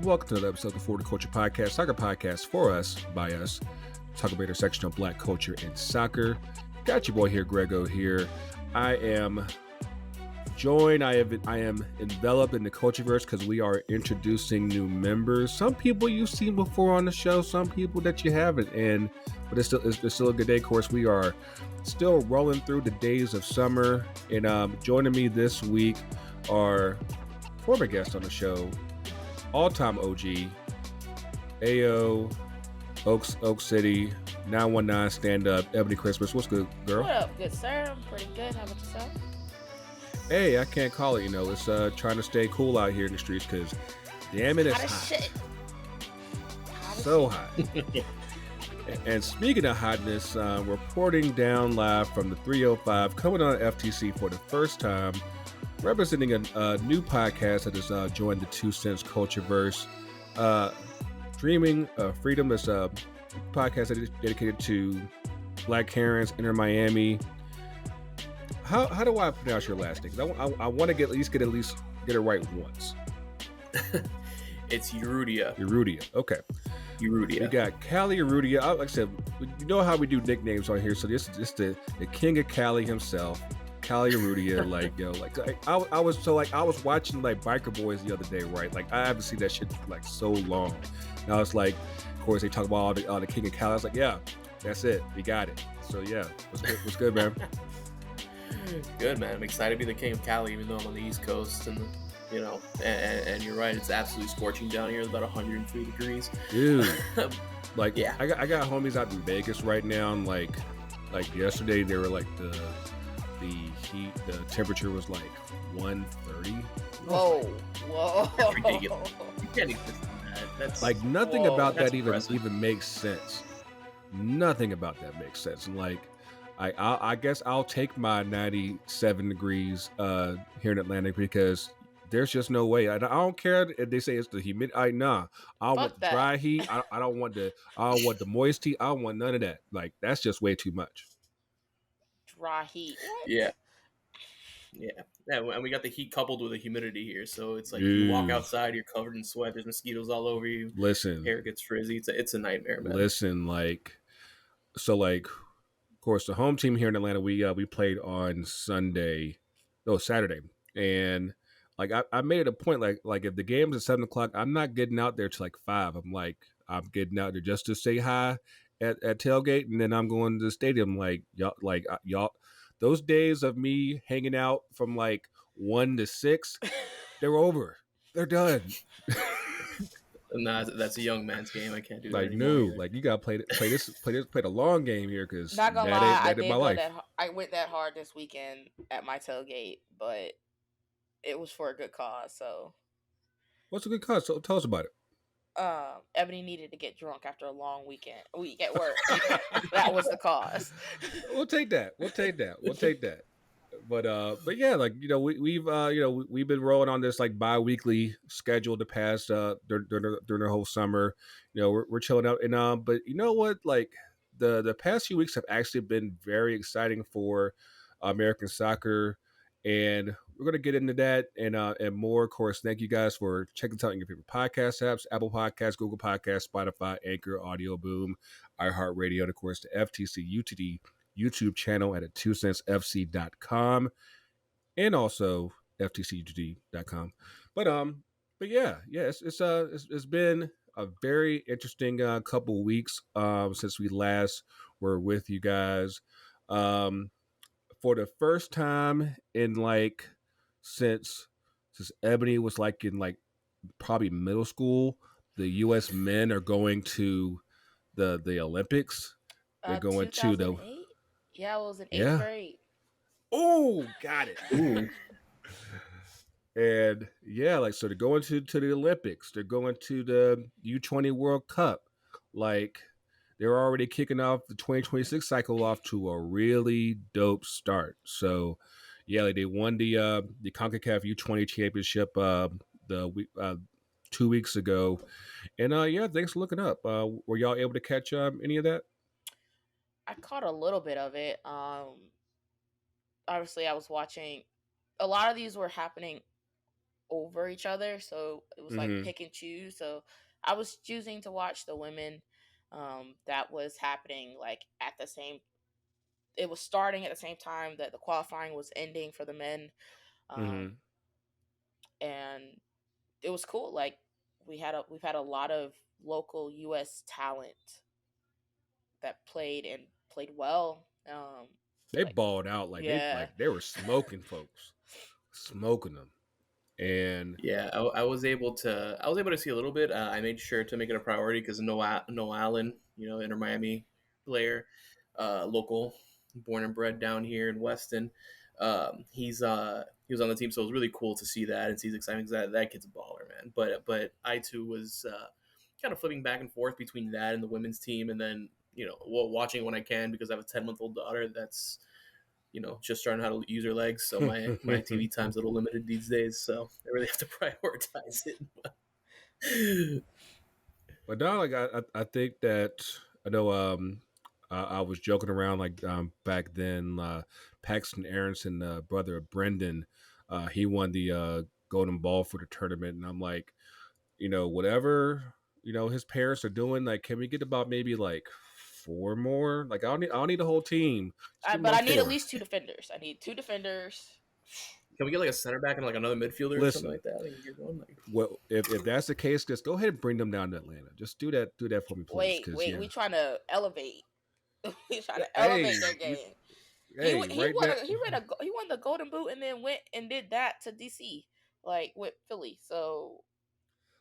Welcome to another episode of the Forward Culture Podcast, soccer podcast for us, by us, talk about intersection of black culture and soccer. Got your boy here, Greggo here. I am joined, I am enveloped in the Cultureverse because we are introducing new members. Some people you've seen before on the show, some people that you haven't, but it's still a good day. Of course, we are still rolling through the days of summer, and joining me this week are former guests on the show, all-time OG, AO, Oak City, 919 stand-up, Eboni Christmas. What's good, girl? What up, good sir? I'm pretty good. How about yourself? Hey, I can't call it. It's trying to stay cool out here in the streets because, damn it, it's hot. Shit. So hot. And speaking of hotness, reporting down live from the 305, coming on FTC for the first time, representing a new podcast that has joined the 2 Cents Cultureverse. Dreaming of Freedom is a podcast that is dedicated to Black Herons, Inner Miami. How do I pronounce your last name? I want to get it right once. It's Urrutia. Urrutia. Okay. Urrutia. We got Cali Urrutia. Like I said, you know how we do nicknames on here. So this is the King of Cali himself, Cali Urrutia. I was watching like Biker Boys the other day, right? Like I haven't seen that shit like so long. Now it's like, of course, they talk about all the King of Cali. I was like, yeah, that's it. We got it. So yeah, what's good, man? Good, man. I'm excited to be the King of Cali, even though I'm on the East Coast, and and you're right, it's absolutely scorching down here. It's about 103 degrees. Dude, yeah. I got homies out in Vegas right now, and like yesterday they were like the heat, the temperature was like 130. Whoa. That's ridiculous. You can't exist in that. That's like nothing about that impressive. even makes sense. Nothing about that makes sense. And like I guess I'll take my 97 degrees here in Atlanta because there's just no way. I don't care if they say it's the humidity. Nah, I want the dry heat. I don't want the moist heat. I don't want none of that. Like that's just way too much. Dry heat. What? Yeah, and we got the heat coupled with the humidity here, so it's like you walk outside, you're covered in sweat. There's mosquitoes all over you. Listen, hair gets frizzy. It's a nightmare, man. Listen, of course, the home team here in Atlanta, we played on Saturday, and like I made it a point like if the game's at 7:00, I'm not getting out there till like 5. I'm getting out there just to say hi at tailgate, and then I'm going to the stadium. Like y'all, those days of me hanging out from like 1 to 6, they're over. They're done. Nah, that's a young man's game. I can't do that. Like no, like you gotta play the long game here because not gonna lie, my life. I went that hard this weekend at my tailgate, but it was for a good cause. So, what's a good cause? So tell us about it. Eboni needed to get drunk after a long week at work. That was the cause. We'll take that. But yeah, like we've been rolling on this like bi-weekly schedule the past during the whole summer. We're chilling out, and but you know what? Like the past few weeks have actually been very exciting for American soccer, and we're gonna get into that and more. Of course, thank you guys for checking out your favorite podcast apps: Apple Podcasts, Google Podcasts, Spotify, Anchor, Audio Boom, iHeartRadio, and of course the FTC UTD YouTube channel at 2centsfc.com and also ftcutd.com. But yeah, it's been a very interesting couple weeks since we last were with you guys. For the first time in like since Eboni was like in like probably middle school, the U.S. men are going to the Olympics. They're going to the. Yeah, it was in 8th grade. Oh, got it. Ooh. And yeah, like so they're going to the Olympics. They're going to the U20 World Cup. Like they're already kicking off the 2026 cycle off to a really dope start. So yeah, like they won the Concacaf U20 championship 2 weeks ago. And yeah, thanks for looking up. Were y'all able to catch any of that? I caught a little bit of it. Obviously I was watching. A lot of these were happening over each other, so it was like Mm-hmm. pick and choose. So I was choosing to watch the women. That was happening like at the same. It was starting at the same time that the qualifying was ending for the men, Mm-hmm. um, and it was cool. Like we've had a lot of local U.S. talent that played and played well. They Like balled out yeah, like they were smoking folks, smoking them, and Yeah, I was able to see a little bit. I made sure to make it a priority because Noah Allen, Inter Miami player, local, born and bred down here in Weston. He was on the team, so it was really cool to see that and see his excitement. 'Cause that kid's a baller, man. But I too was kind of flipping back and forth between that and the women's team, and then watching when I can because I have a 10-month-old daughter that's just starting how to use her legs. So my TV time's a little limited these days. So I really have to prioritize it. but no, like I think that I know. I was joking around like back then. Paxton Aronson, brother of Brendan, he won the golden ball for the tournament, and I'm like, whatever his parents are doing, like, can we get about maybe like four more? Like, I don't need the whole team. Just give me but I about need at four. least two defenders. I need two defenders. Can we get like a center back and like another midfielder or something Listen, like that? And get going. Like, well, if that's the case, just go ahead and bring them down to Atlanta. Just do that for me, please. Because Wait, yeah, we trying to elevate. We trying to hey, elevate their game. hey, right now. He won the Golden Boot and then went and did that to DC, like with Philly. So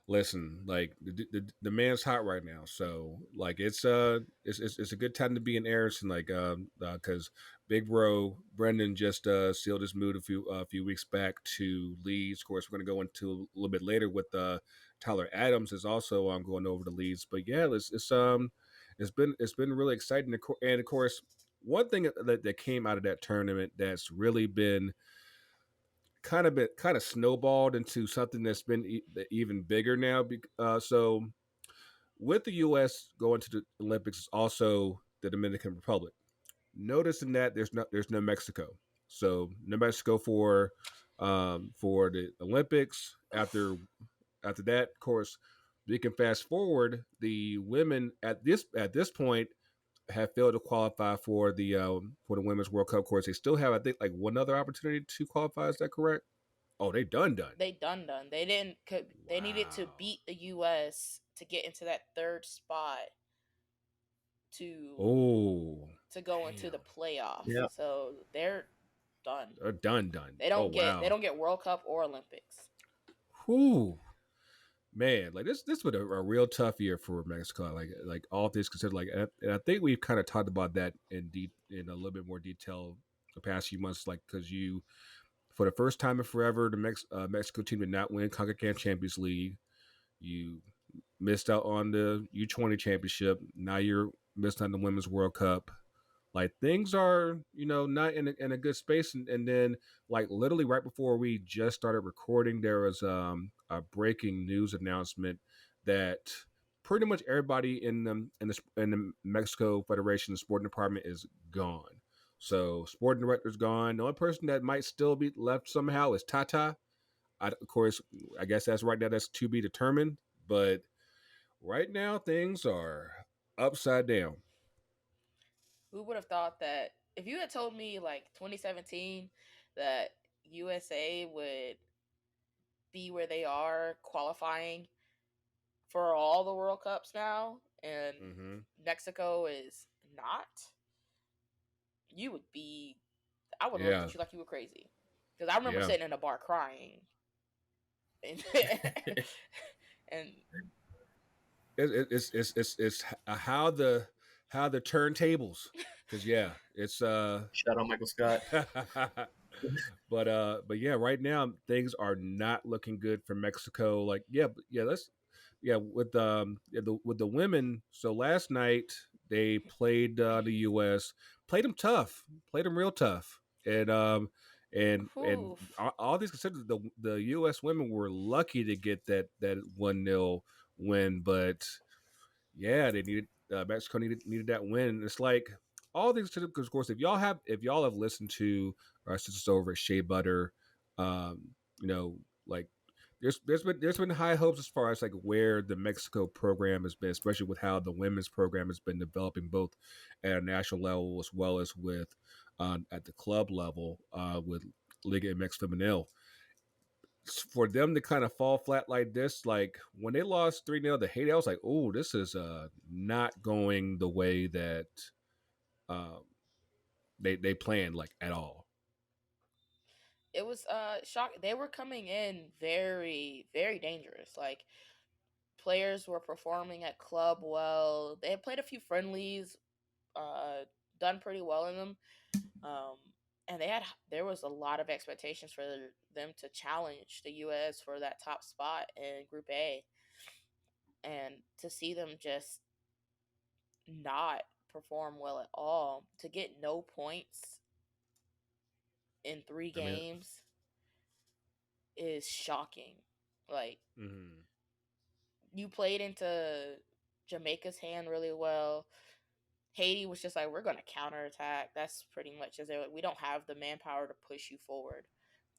Listen, like the man's hot right now, so like it's a good time to be in Arizona, like because Big Bro Brendan just sealed his move a few weeks back to Leeds. Of course, we're going to go into a little bit later with Tyler Adams is also going over to Leeds, but yeah, it's been really exciting, and of course, one thing that came out of that tournament that's really been kind of snowballed into something that's been even bigger now. So with the U.S. going to the Olympics is also the Dominican Republic. Noticing that there's no Mexico, so no Mexico for the Olympics. After that, of course, we can fast forward. The women at this point have failed to qualify for the Women's World Cup. Of course, they still have, I think, like one other opportunity to qualify. Is that correct? Oh, they done. they done. They didn't. They needed to Wow. beat the U.S. to get into that third spot to Oh, go into the damn. playoff. yeah, So they're done. Done. They Oh, they wow. don't get World Cup or Olympics. Whew. Man, like this been a real tough year for Mexico. Like all things considered, like, and I think we've kind of talked about that in a little bit more detail the past few months. Like, because for the first time in forever, the Mexico team did not win Concacaf Champions League. You missed out on the U20 championship. Now you're missing on the Women's World Cup. Like, things are, not in a good space. And then, like, literally right before we just started recording, there was a breaking news announcement that pretty much everybody in the Mexico Federation sporting department is gone. So sporting director's gone. The only person that might still be left somehow is Tata. Of course, I guess that's to be determined. But right now, things are upside down. Who would have thought that if you had told me like 2017 that USA would be where they are qualifying for all the World Cups now and Mm-hmm. Mexico is not, you would be, I would have looked Yeah, at you like you were crazy. Because I remember yeah. sitting in a bar crying. And, and It's how the turntables, because yeah, it's shout out Michael Scott. but yeah, right now things are not looking good for Mexico. Like, yeah, let's yeah with the women. So last night they played the U.S. Played them tough, played them real tough, and oof, all these considered, the U.S. women were lucky to get that 1-0 win, but yeah, they needed Mexico needed that win. And it's like all things to because of course if y'all have listened to our sisters over at Shea Butter, um, like there's been high hopes as far as like where the Mexico program has been, especially with how the women's program has been developing both at a national level as well as with at the club level with Liga MX Femenil. For them to kind of fall flat like this, like when they lost 3-0 to Haiti, I was like, oh, this is not going the way that um, they planned like at all. It was shock. They were coming in very very dangerous. Like players were performing at club well. They had played a few friendlies, uh, done pretty well in them. Um, and there was a lot of expectations for them to challenge the U.S. for that top spot in Group A, and to see them just not perform well at all, to get no points in three I mean, games is shocking. Like mhm. you played into Jamaica's hand really well. Haiti was just like, we're going to counterattack. That's pretty much as we don't have the manpower to push you forward.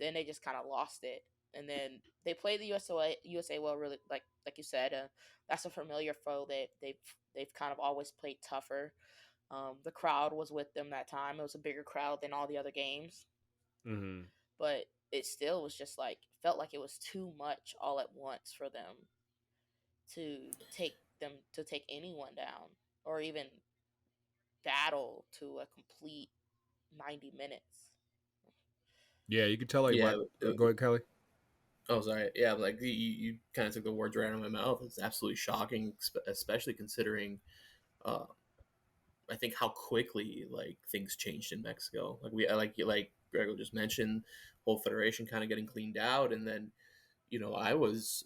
Then they just kind of lost it. And then they played the USA well, really, like you said. That's a familiar foe that they've kind of always played tougher. The crowd was with them that time. It was a bigger crowd than all the other games, Hmm. but it still was just like felt like it was too much all at once for them to take anyone down or even battle to a complete 90 minutes. Yeah, you can tell like Yeah. right. Go ahead, Kelly. Oh, sorry. Yeah, like you kind of took the words right out of my mouth. It's absolutely shocking, especially considering, uh, I think how quickly like things changed in Mexico. Like like Greggo just mentioned, whole federation kind of getting cleaned out, and then I was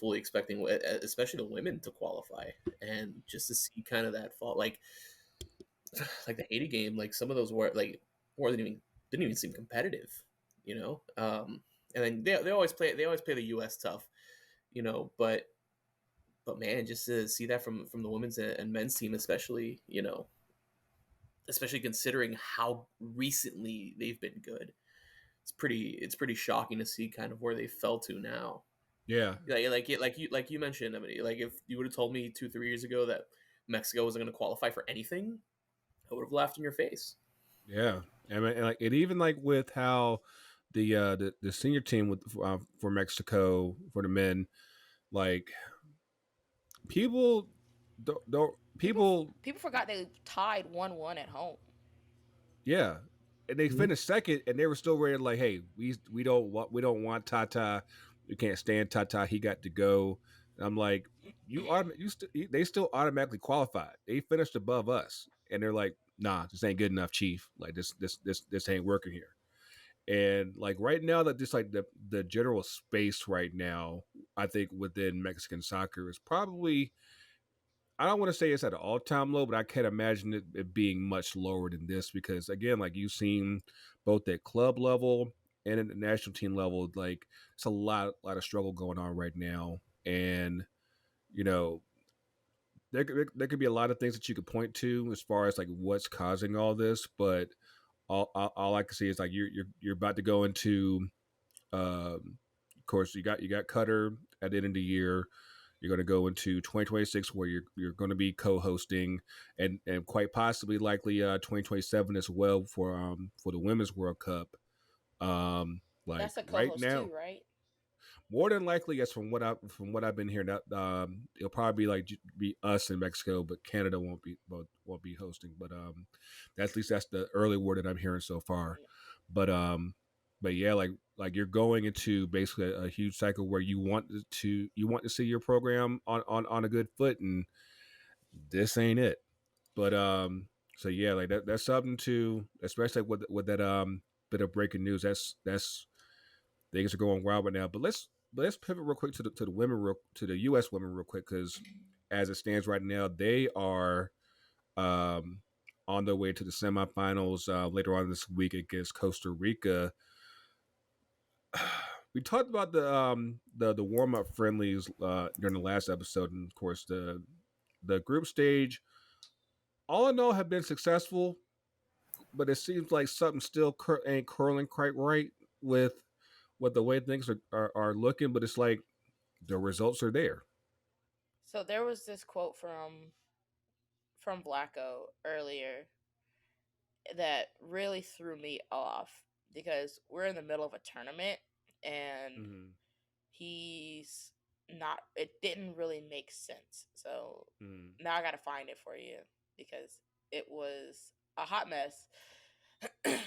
fully expecting, especially the women, to qualify, and just to see kind of that fall, like the Haiti game, like some of those were like weren't even didn't even seem competitive, you know. And then they always play the U.S. tough, but man, just to see that from the women's and men's team, especially considering how recently they've been good, it's pretty shocking to see kind of where they fell to now. Yeah, Like you mentioned, I mean, like if you would have told me 2-3 years ago that Mexico wasn't going to qualify for anything, I would have laughed in your face. yeah. I mean, and like it even like with how the senior team with for Mexico for the men, like people don't People people people forgot they tied 1-1 at home. yeah. And they Mhm. finished second, and they were still ready. Like, hey, we don't want Tata. We can't stand Tata. He got to go. And I'm like, they still automatically qualified. They finished above us, and they're like, nah, this ain't good enough, Chief. Like this ain't working here. And like right now, that just like the general space right now, I think within Mexican soccer is probably, I don't want to say it's at an all time low, but I can't imagine it being much lower than this because again, like you've seen both at club level and at the national team level, like it's a lot of struggle going on right now, and you know there could be a lot of things that you could point to as far as like what's causing all this, but all I can see is like you're about to go into, of course you got Qatar at the end of the year. You're going to go into 2026 where you're going to be co-hosting, and quite possibly likely 2027 as well for the Women's World Cup. Like That's a right co-host now, too, right? more than likely, yes, from what I've been hearing, that it'll probably be like be us in Mexico, but Canada won't be hosting. But at least that's the early word that I'm hearing so far. Yeah. But but yeah, like you're going into basically a huge cycle where you want to see your program on a good foot, and this ain't it. But so yeah, like that's something to, especially with that bit of breaking news. That's things are going wild right now. But let's pivot real quick to the women, to the U.S. women real quick, because as it stands right now, they are um, on their way to the semifinals later on this week against Costa Rica. We talked about the warm up friendlies during the last episode, and of course the group stage. All in all, have been successful, but it seems like something still ain't curling quite right with what the way things are looking, but it's like the results are there. So there was this quote from Blacko earlier that really threw me off because we're in the middle of a tournament and Mm-hmm. he's not, it didn't really make sense. So Mm-hmm. now I got to find it for you because it was a hot mess. Let's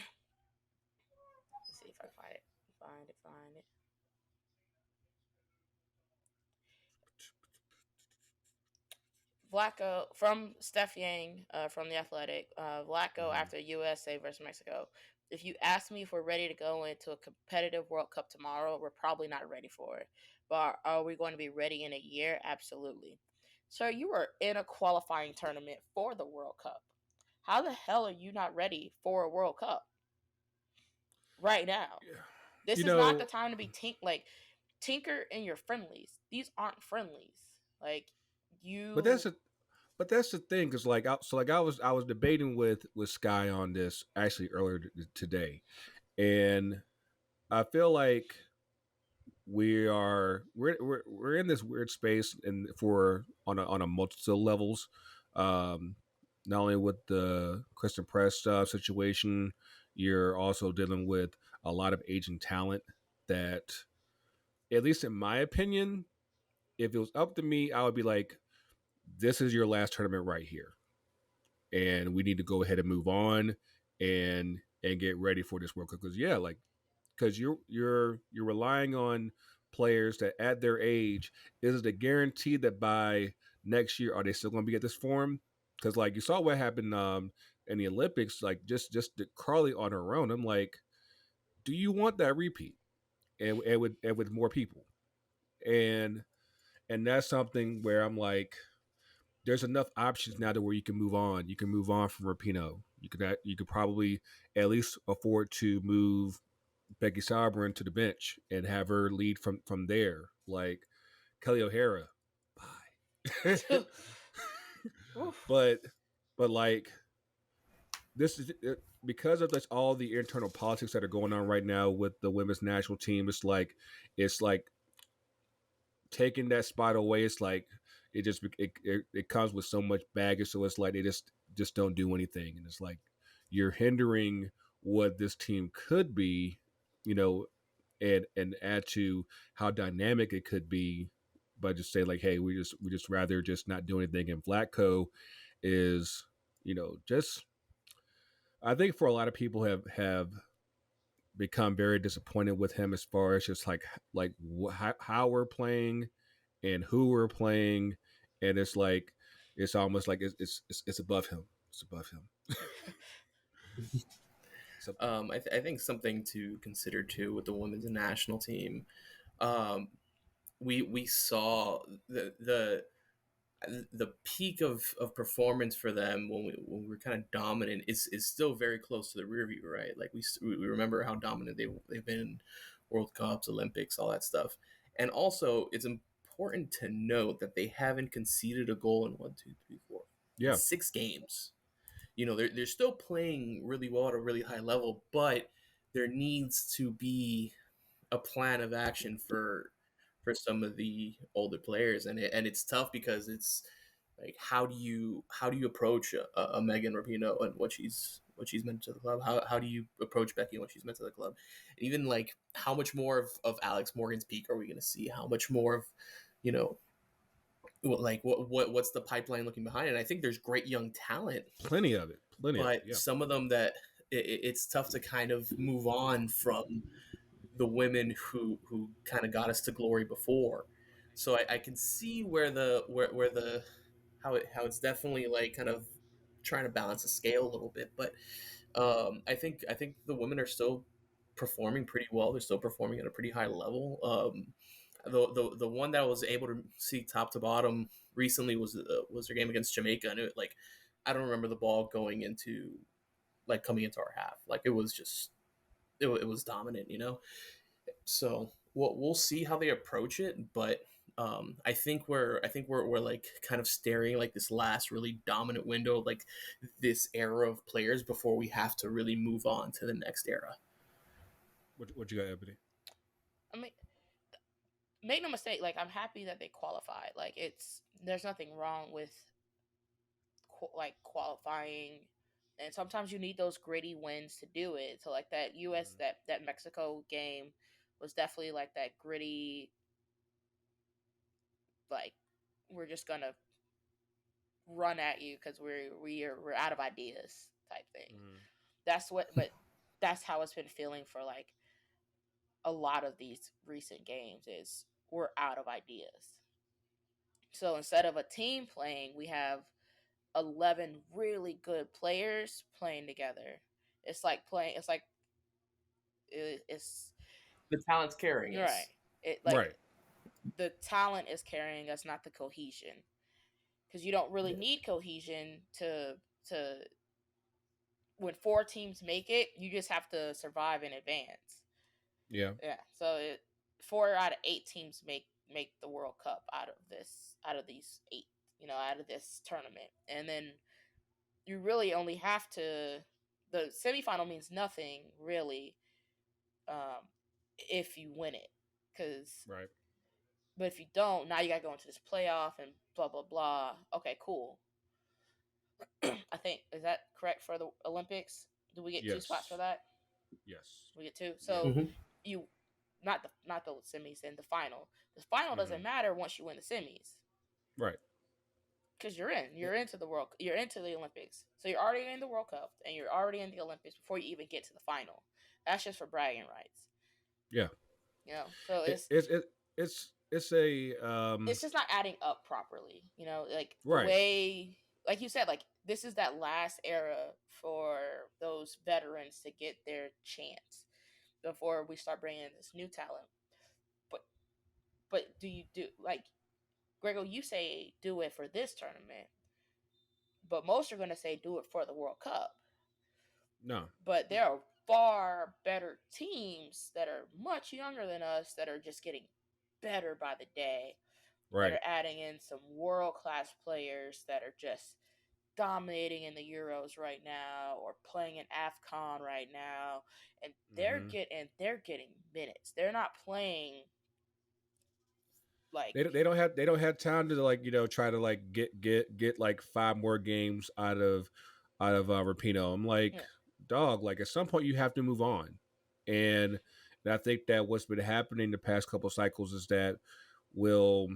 see if I find it. Find it. Vlaco from Steph Yang from the Athletic. Vlaco Mm-hmm. after USA versus Mexico. If you ask me if we're ready to go into a competitive World Cup tomorrow, we're probably not ready for it. But are we going to be ready in a year? Absolutely. Sir, you are in a qualifying tournament for the World Cup. How the hell are you not ready for a World Cup right now? Yeah. This You is not the know, time to be tinker in your friendlies. These aren't friendlies. Like but you that's the thing, because I was debating with Sky on this actually earlier today, and I feel like we're in this weird space, and for on a multitude of levels. Um, Not only with the Christian Press situation, you're also dealing with a lot of aging talent that, at least in my opinion, if it was up to me, I would be like, this is your last tournament right here, and we need to go ahead and move on and get ready for this World Cup. Because yeah, like, because you're relying on players that at their age, is it a guarantee that by next year are they still going to be at this form? Because like you saw what happened in the Olympics, like just the Carly on her own. I'm like, do you want that repeat and with more people? And and that's something where I'm like, there's enough options now to where you can move on. You can move on from Rapinoe. You could probably at least afford to move Becky Sauerbrunn to the bench and have her lead from there. Like Kelly O'Hara, bye. Oof. but but like this is because of this, all the internal politics that are going on right now with the women's national team. It's like taking that spot away. It's like it comes with so much baggage. So it's like they just don't do anything, and it's like you're hindering what this team could be, you know, and add to how dynamic it could be by just saying like, hey, we just rather just not do anything. And Vlatko is, just, I think for a lot of people have become very disappointed with him as far as just like how we're playing and who we're playing, and it's like it's almost like it's above him. It's above him. So I think something to consider too with the women's national team. Um, we saw the peak of performance for them when we were kind of dominant is still very close to the rear view, right? Like we remember how dominant they've been in World Cups, Olympics, all that stuff. And also, it's important to note that they haven't conceded a goal in 1, 2, 3, 4 in yeah, 6 games. They're still playing really well at a really high level, but there needs to be a plan of action for some of the older players, and it's tough because it's like how do you approach a Megan Rapinoe and what she's meant to the club? How do you approach Becky and what she's meant to the club? And even like how much more of Alex Morgan's peak are we going to see? How much more of you know like what's the pipeline looking behind it? I think there's great young talent, plenty of it, plenty of it. but Yeah, some of them that it's tough to kind of move on from the women who kind of got us to glory before. So I can see where the how it's definitely like kind of trying to balance the scale a little bit. But I think the women are still performing pretty well. They're still performing at a pretty high level. The one that I was able to see top to bottom recently was their game against Jamaica, and like I don't remember the ball going into like coming into our half. Like it was just it was dominant, So we'll see how they approach it, but I think we're like kind of staring like this last really dominant window, like this era of players before we have to really move on to the next era. what you got, Ebony? I mean, make no mistake. Like, I'm happy that they qualified. Like, there's nothing wrong with like qualifying, and sometimes you need those gritty wins to do it. So like that U.S. Mm-hmm. that Mexico game was definitely like that gritty, like we're just gonna run at you because we're out of ideas type thing. Mm-hmm. But that's how it's been feeling for like a lot of these recent games is we're out of ideas. So instead of a team playing, we have 11 really good players playing together. It's like it's The talent's carrying right. us. It like Right. the talent is carrying us, not the cohesion. Because you don't really Yeah. need cohesion to when four teams make it, you just have to survive in advance. Yeah. Yeah. So 4 out of 8 teams make the World Cup out of these 8, out of this tournament. And then you really only have to the semifinal means nothing really um, if you win it. Because Right. but if you don't, now you gotta go into this playoff and blah blah blah. Okay, cool. I think is that correct for the Olympics? Do we get 2 spots for Yes. that? Yes. We get 2. Yeah. So Hmm. you not the semis, then the final. The final Mm-hmm. doesn't matter once you win the semis Right. because you're in. Yeah. You're into the Olympics. So you're already in the World Cup and you're already in the Olympics before you even get to the final. That's just for bragging rights. Yeah. So It, it, it, it's a it's just not adding up properly. Like the right. way, like you said, like this is that last era for those veterans to get their chance before we start bringing in this new talent. But do you do like Greggo? You say do it for this tournament, but most are going to say do it for the World Cup. No. But there are far better teams that are much younger than us that are just getting better by the day, that Right. are adding in some world class players that are just dominating in the Euros right now or playing in AFCON right now, and Mm-hmm. they're getting minutes. They're not playing like They don't have time to like try to like get like 5 more games out of Rapino. I'm like, yeah, dog, like at some point you have to move on, and, and I think that what's been happening the past couple cycles is that we'll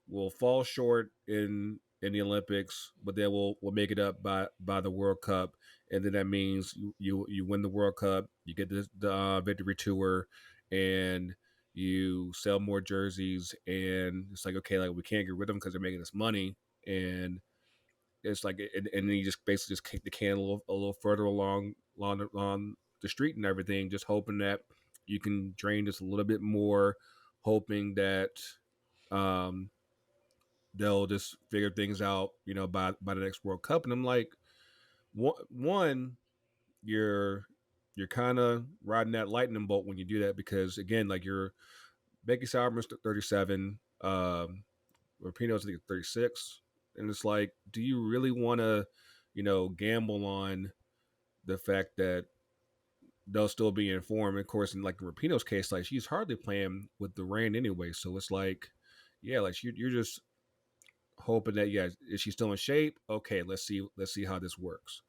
will fall short in the Olympics, but then we'll make it up by the World Cup, and then that means you win the World Cup, you get the victory tour, and you sell more jerseys, and it's like, okay, like we can't get rid of them because they're making us money, and it's like, and then you just basically just kick the can a little further along the street and everything, just hoping that you can drain just a little bit more, hoping that um, they'll just figure things out, by the next World Cup. And I'm like, one, you're you're kind of riding that lightning bolt when you do that because again, like you're Becky Sauerman's 37, Rapinoe's I think 36, and it's like, do you really want to, gamble on the fact that they'll still be informed? Of course, in like in Rapinoe's case, like she's hardly playing with the rain anyway, so it's like, yeah, like you're just hoping that, yeah, is she still in shape? Okay, let's see how this works.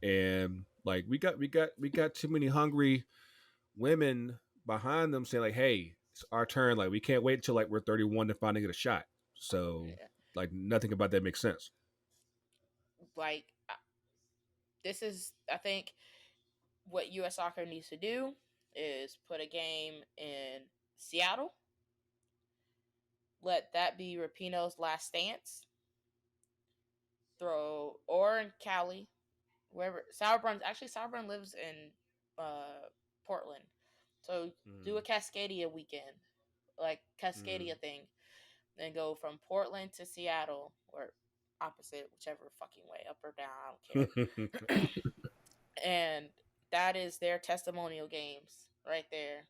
And like we got too many hungry women behind them saying like, hey, it's our turn. Like we can't wait until like we're 31 to finally get a shot. So yeah. like nothing about that makes sense. Like this is I think what U.S. Soccer needs to do is put a game in Seattle. Let that be Rapinoe's last stance. Throw or in Cali, wherever Sauerbrunn lives in Portland, so do a Mm. Cascadia weekend, like Mm. Cascadia thing, then go from Portland to Seattle or opposite, whichever fucking way, up or down, I don't care. And that is their testimonial games right there.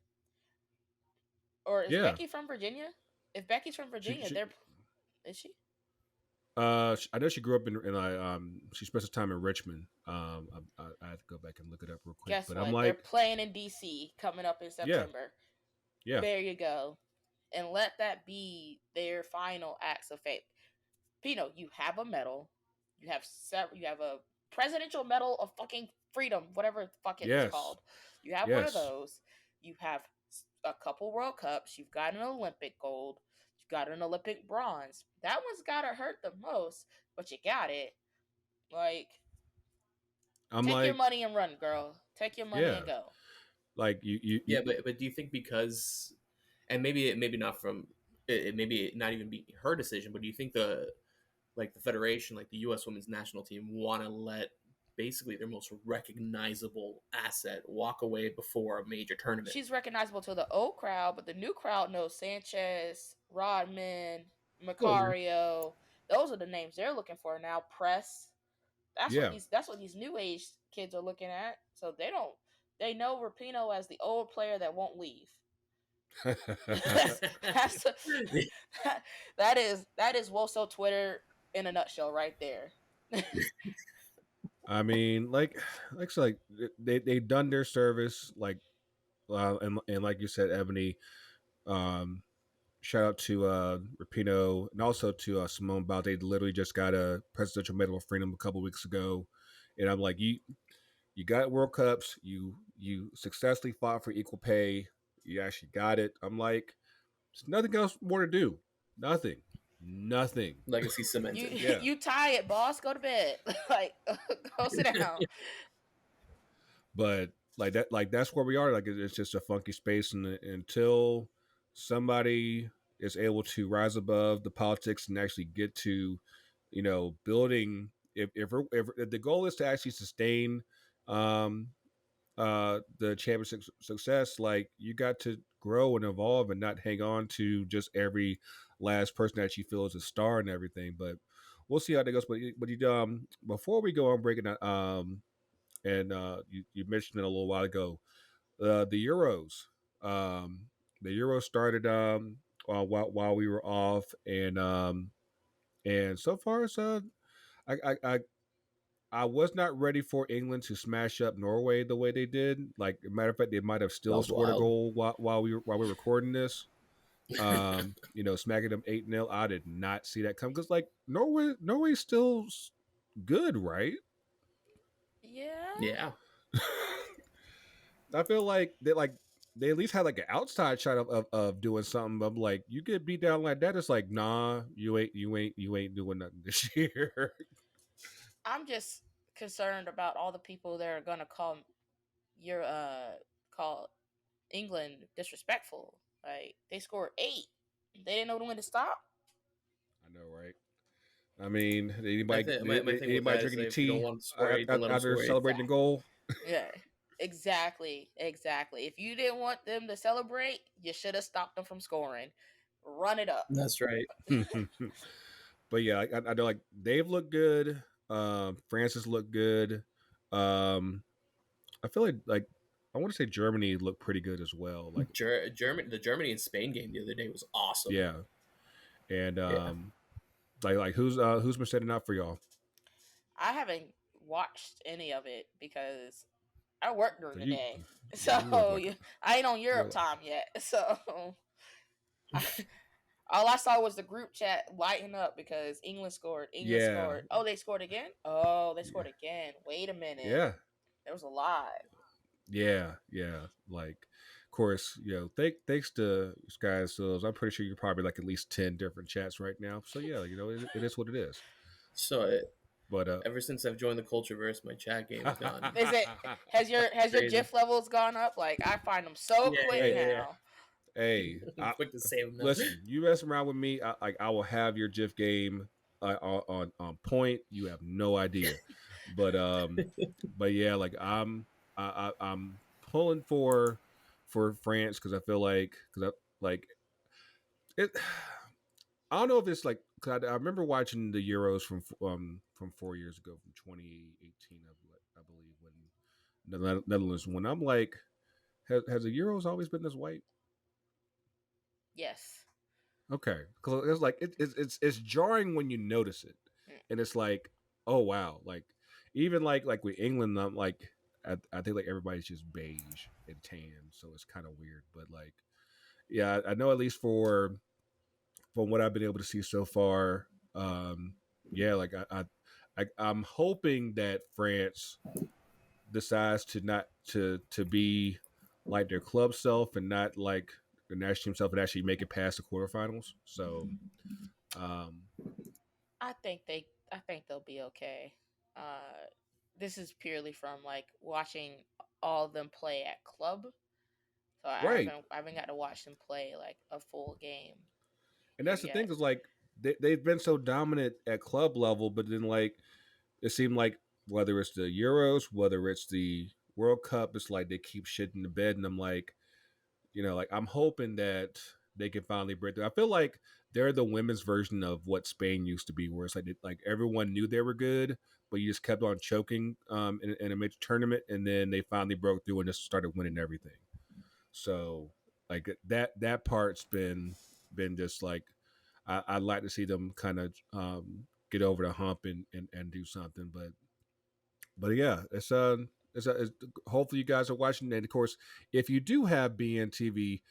Or is Yeah, Becky from Virginia? If Becky's from she Virginia, she they're is she? I know she grew up in she spent some time in Richmond. I have to go back and look it up real quick, Guess but I'm what? They're like, playing in DC coming up in yeah, September. Yeah. There you go. And let that be their final acts of faith. Pino, you have a medal. You have a presidential medal of fucking freedom, whatever the fuck it was Yes. called. You have one of Yes. those. You have a couple World Cups. You've got an Olympic gold. You've got an Olympic bronze. That one's gotta hurt the most, but you got it. Like, I'm take your like, money and run, girl. Take your money yeah. and go. Like you Yeah, but do you think because, and maybe not from it maybe not even be her decision, but do you think the federation, like the U.S. Women's National Team, want to let basically their most recognizable asset walk away before a major tournament? She's recognizable to the old crowd, but the new crowd knows Sanchez, Rodman, Oh, yeah. Macario. Those are the names they're looking for now. Press. yeah. That's what these new age kids are looking at. So they know Rapino as the old player that won't leave. that's that is Woso Twitter in a nutshell right there. I mean, so like they've done their service, like and like you said, Ebony. Um, Shout out to Rapino and also to Simone Biles. They literally just got a presidential medal of freedom a couple weeks ago, and I'm like, you got World Cups, you successfully fought for equal pay, you actually got it. I'm like, there's nothing else more to do, nothing, nothing. Legacy you cemented. Yeah, you tired, boss. Go to bed. Like go sit down. but like that's where we are. Like it's just a funky space, and until somebody is able to rise above the politics and actually get to, building. If the goal is to actually sustain, um, the championship success, like you got to grow and evolve and not hang on to just every last person that you feel is a star and everything. But we'll see how that goes. But you before we go on breaking that and you mentioned it a little while ago. The Euros, um, the Euros started while we were off, and so far, I, I I I was not ready for England to smash up Norway the way they did. Like, matter of fact, they might have That still was scored a wild. goal while we were recording this. Smacking them 8-0. I did not see that come because like Norway's still good, right? Yeah. Yeah. I feel like they at least had like an outside shot of doing something. I'm like, you get beat down like that, it's like, nah, you ain't doing nothing this year. I'm just concerned about all the people that are gonna your call England disrespectful. Like they scored 8. They didn't know when to stop. I know, right? I mean, My thing with anybody that is drinking any if you don't tea want to score eight, then let them after score eight. celebrating the goal? Yeah. Exactly. Exactly. If you didn't want them to celebrate, you should have stopped them from scoring. Run it up. That's right. But yeah, I know like they've looked good. Francis looked good. Um, I feel like I want to say Germany looked pretty good as well. Like, The Germany and Spain game the other day was awesome. yeah, and Yeah. who's been setting out for y'all? I haven't watched any of it because I work during So the you day. you live So like I ain't on Europe you're time yet. So I, all I saw was the group chat lighting up because England scored. England yeah, scored. Oh, they scored again? Oh, they scored again. Wait a minute. yeah, There was a lot. yeah. Like, of course, thanks to Sky Sills, I'm pretty sure you're probably like at least 10 different chats right now. So yeah, it is what it is. So But ever since I've joined the Cultureverse, my chat game has gone Is it has your crazy. GIF levels gone up? Like I find them so Yeah, quick hey, yeah, now. hey, yeah. Quick to save them now. listen, you mess around with me, I will have your GIF game on point. You have no idea, but yeah, like I'm pulling for France because I feel like because I like it. I don't know if it's like cause I remember watching the Euros from 4 years ago from 2018, I believe when the Netherlands won. I'm like, has the Euros always been this white? Yes. Okay, because it's like it's jarring when you notice it, Mm. and it's like, oh wow, like even like with England, I'm like I think like everybody's just beige and tan, so it's kind of weird. But like yeah, I know at least from what I've been able to see so far. Yeah, like I'm hoping that France decides to not to be like their club self and not like the national team self and actually make it past the quarterfinals. So, um, I think they'll be okay. This is purely from like watching all of them play at club. So right, I haven't got to watch them play like a full game and here that's the thing yet. is like they've been so dominant at club level, but then like it seemed like whether it's the Euros, whether it's the World Cup, it's like they keep shitting the bed, and I'm like, like I'm hoping that they can finally break through. I feel like they're the women's version of what Spain used to be, where it's like everyone knew they were good, but you just kept on choking in a major tournament, and then they finally broke through and just started winning everything. So like that part's been just like I'd like to see them kind of get over the hump and do something, but yeah, it's hopefully you guys are watching, and of course, if you do have BNTV,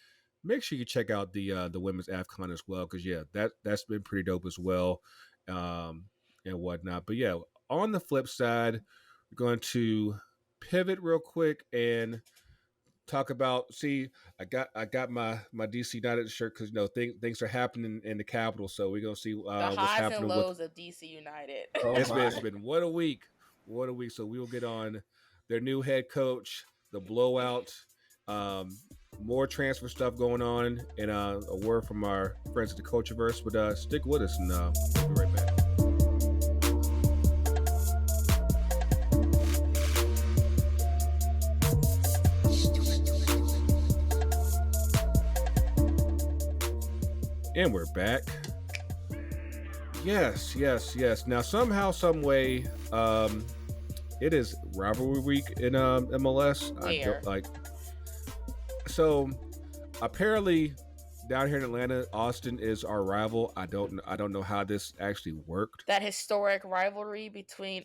make sure you check out the women's AFCON as well, because yeah, that's been pretty dope as well, um, and whatnot. But yeah, on the flip side, we're going to pivot real quick and talk about. See, I got my DC United shirt because things are happening in the capital, so we're gonna see The what's highs and happening with. lows of DC United. Oh It's my! been what a week, what a week. So we will get on their new head coach, the blowout, um, more transfer stuff going on, and a word from our friends at the Cultureverse. But stick with us, and we'll be right back. And we're back. Yes, yes, yes. Now somehow, some way, it is rivalry week in MLS. I don't Where? like so apparently down here in Atlanta, Austin is our rival. I don't know how this actually worked. That historic rivalry between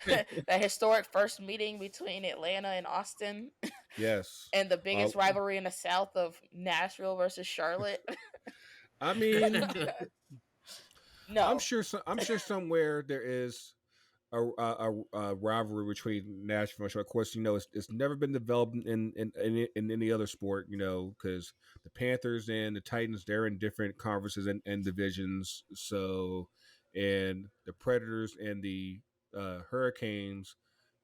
Yeah. that historic first meeting between Atlanta and Austin, Yes. and the Uh, biggest rivalry in the South of Nashville versus Charlotte. I mean, No, I'm sure somewhere there is a rivalry between Nashville and Charlotte. Of course, it's never been developed in any other sport. Because the Panthers and the Titans, they're in different conferences and divisions. So, and the Predators and the Hurricanes,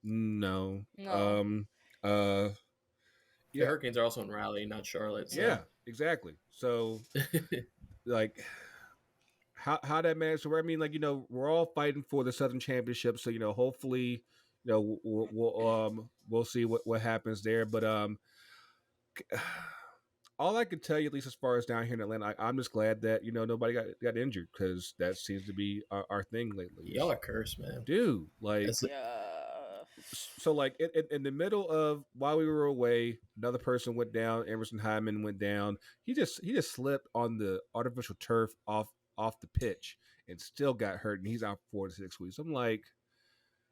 no. no. Uh, The yeah, Hurricanes are also in Raleigh, not Charlotte. Yeah. yeah, So exactly. So, like, how that managed to work. I mean, like, we're all fighting for the Southern Championship, so hopefully, we'll see what happens there. But all I can tell you, at least as far as down here in Atlanta, I'm just glad that nobody got injured, because that seems to be our thing lately. y'all are cursed, man. Dude, like, It's Yeah. so like in the middle of while we were away, another person went down. Emerson Hyman went down. He just slipped on the artificial turf off the pitch and still got hurt, and he's out for 4 to 6 weeks. I'm like,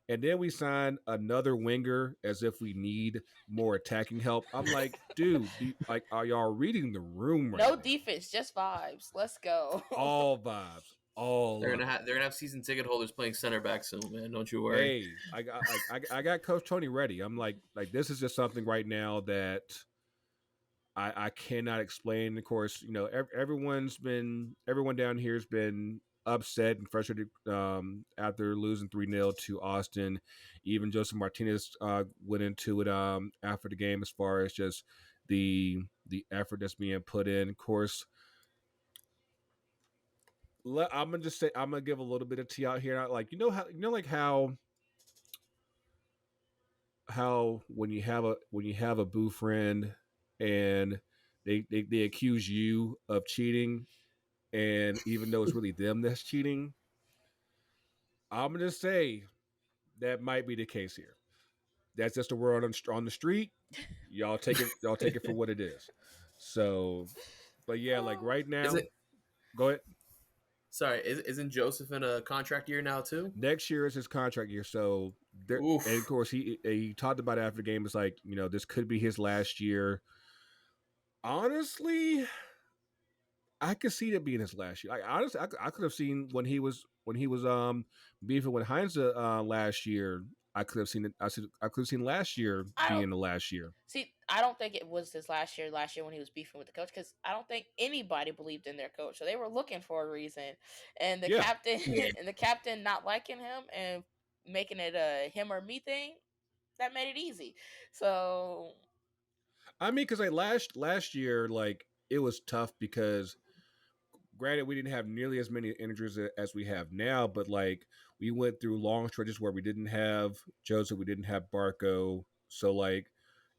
and then we signed another winger as if we need more attacking help. I'm like, dude, like, are y'all reading the room right No now? defense, just vibes. Let's go. All vibes, all they're of gonna it. have they're gonna have season ticket holders playing center back soon, man. Don't you worry. Hey, I got Coach Tony ready. I'm like this is just something right now that I cannot explain. Of course, everyone down here has been upset and frustrated after losing 3-0 to Austin. Even Joseph Martinez went into it after the game as far as just the effort that's being put in. Of course, I'm gonna just say I'm gonna give a little bit of tea out here. Like, like how when you have a boo friend and they accuse you of cheating, and even though it's really them that's cheating, I'm gonna say that might be the case here. That's just the word on the street. Y'all take it for what it is. So, but yeah, like Oh. right Is now, it? go ahead. Sorry, isn't Joseph in a contract year now too? Next year is his contract year, so there. And of Oof. course, he talked about it after the game. It's like, this could be his last year. Honestly, I could see that being his last year. Like honestly, I could have seen when he was beefing with Heinz last year. I could have seen it. I could have seen last year I don't being the last year. see. I don't think it was his last year. Last year when he was beefing with the coach, because I don't think anybody believed in their coach. So they were looking for a reason, and the Yeah, captain Yeah. and the captain not liking him and making it a him or me thing, that made it easy. So I mean, because like last year, like it was tough because granted we didn't have nearly as many injuries as we have now, but like we went through long stretches where we didn't have Joseph, we didn't have Barco, so like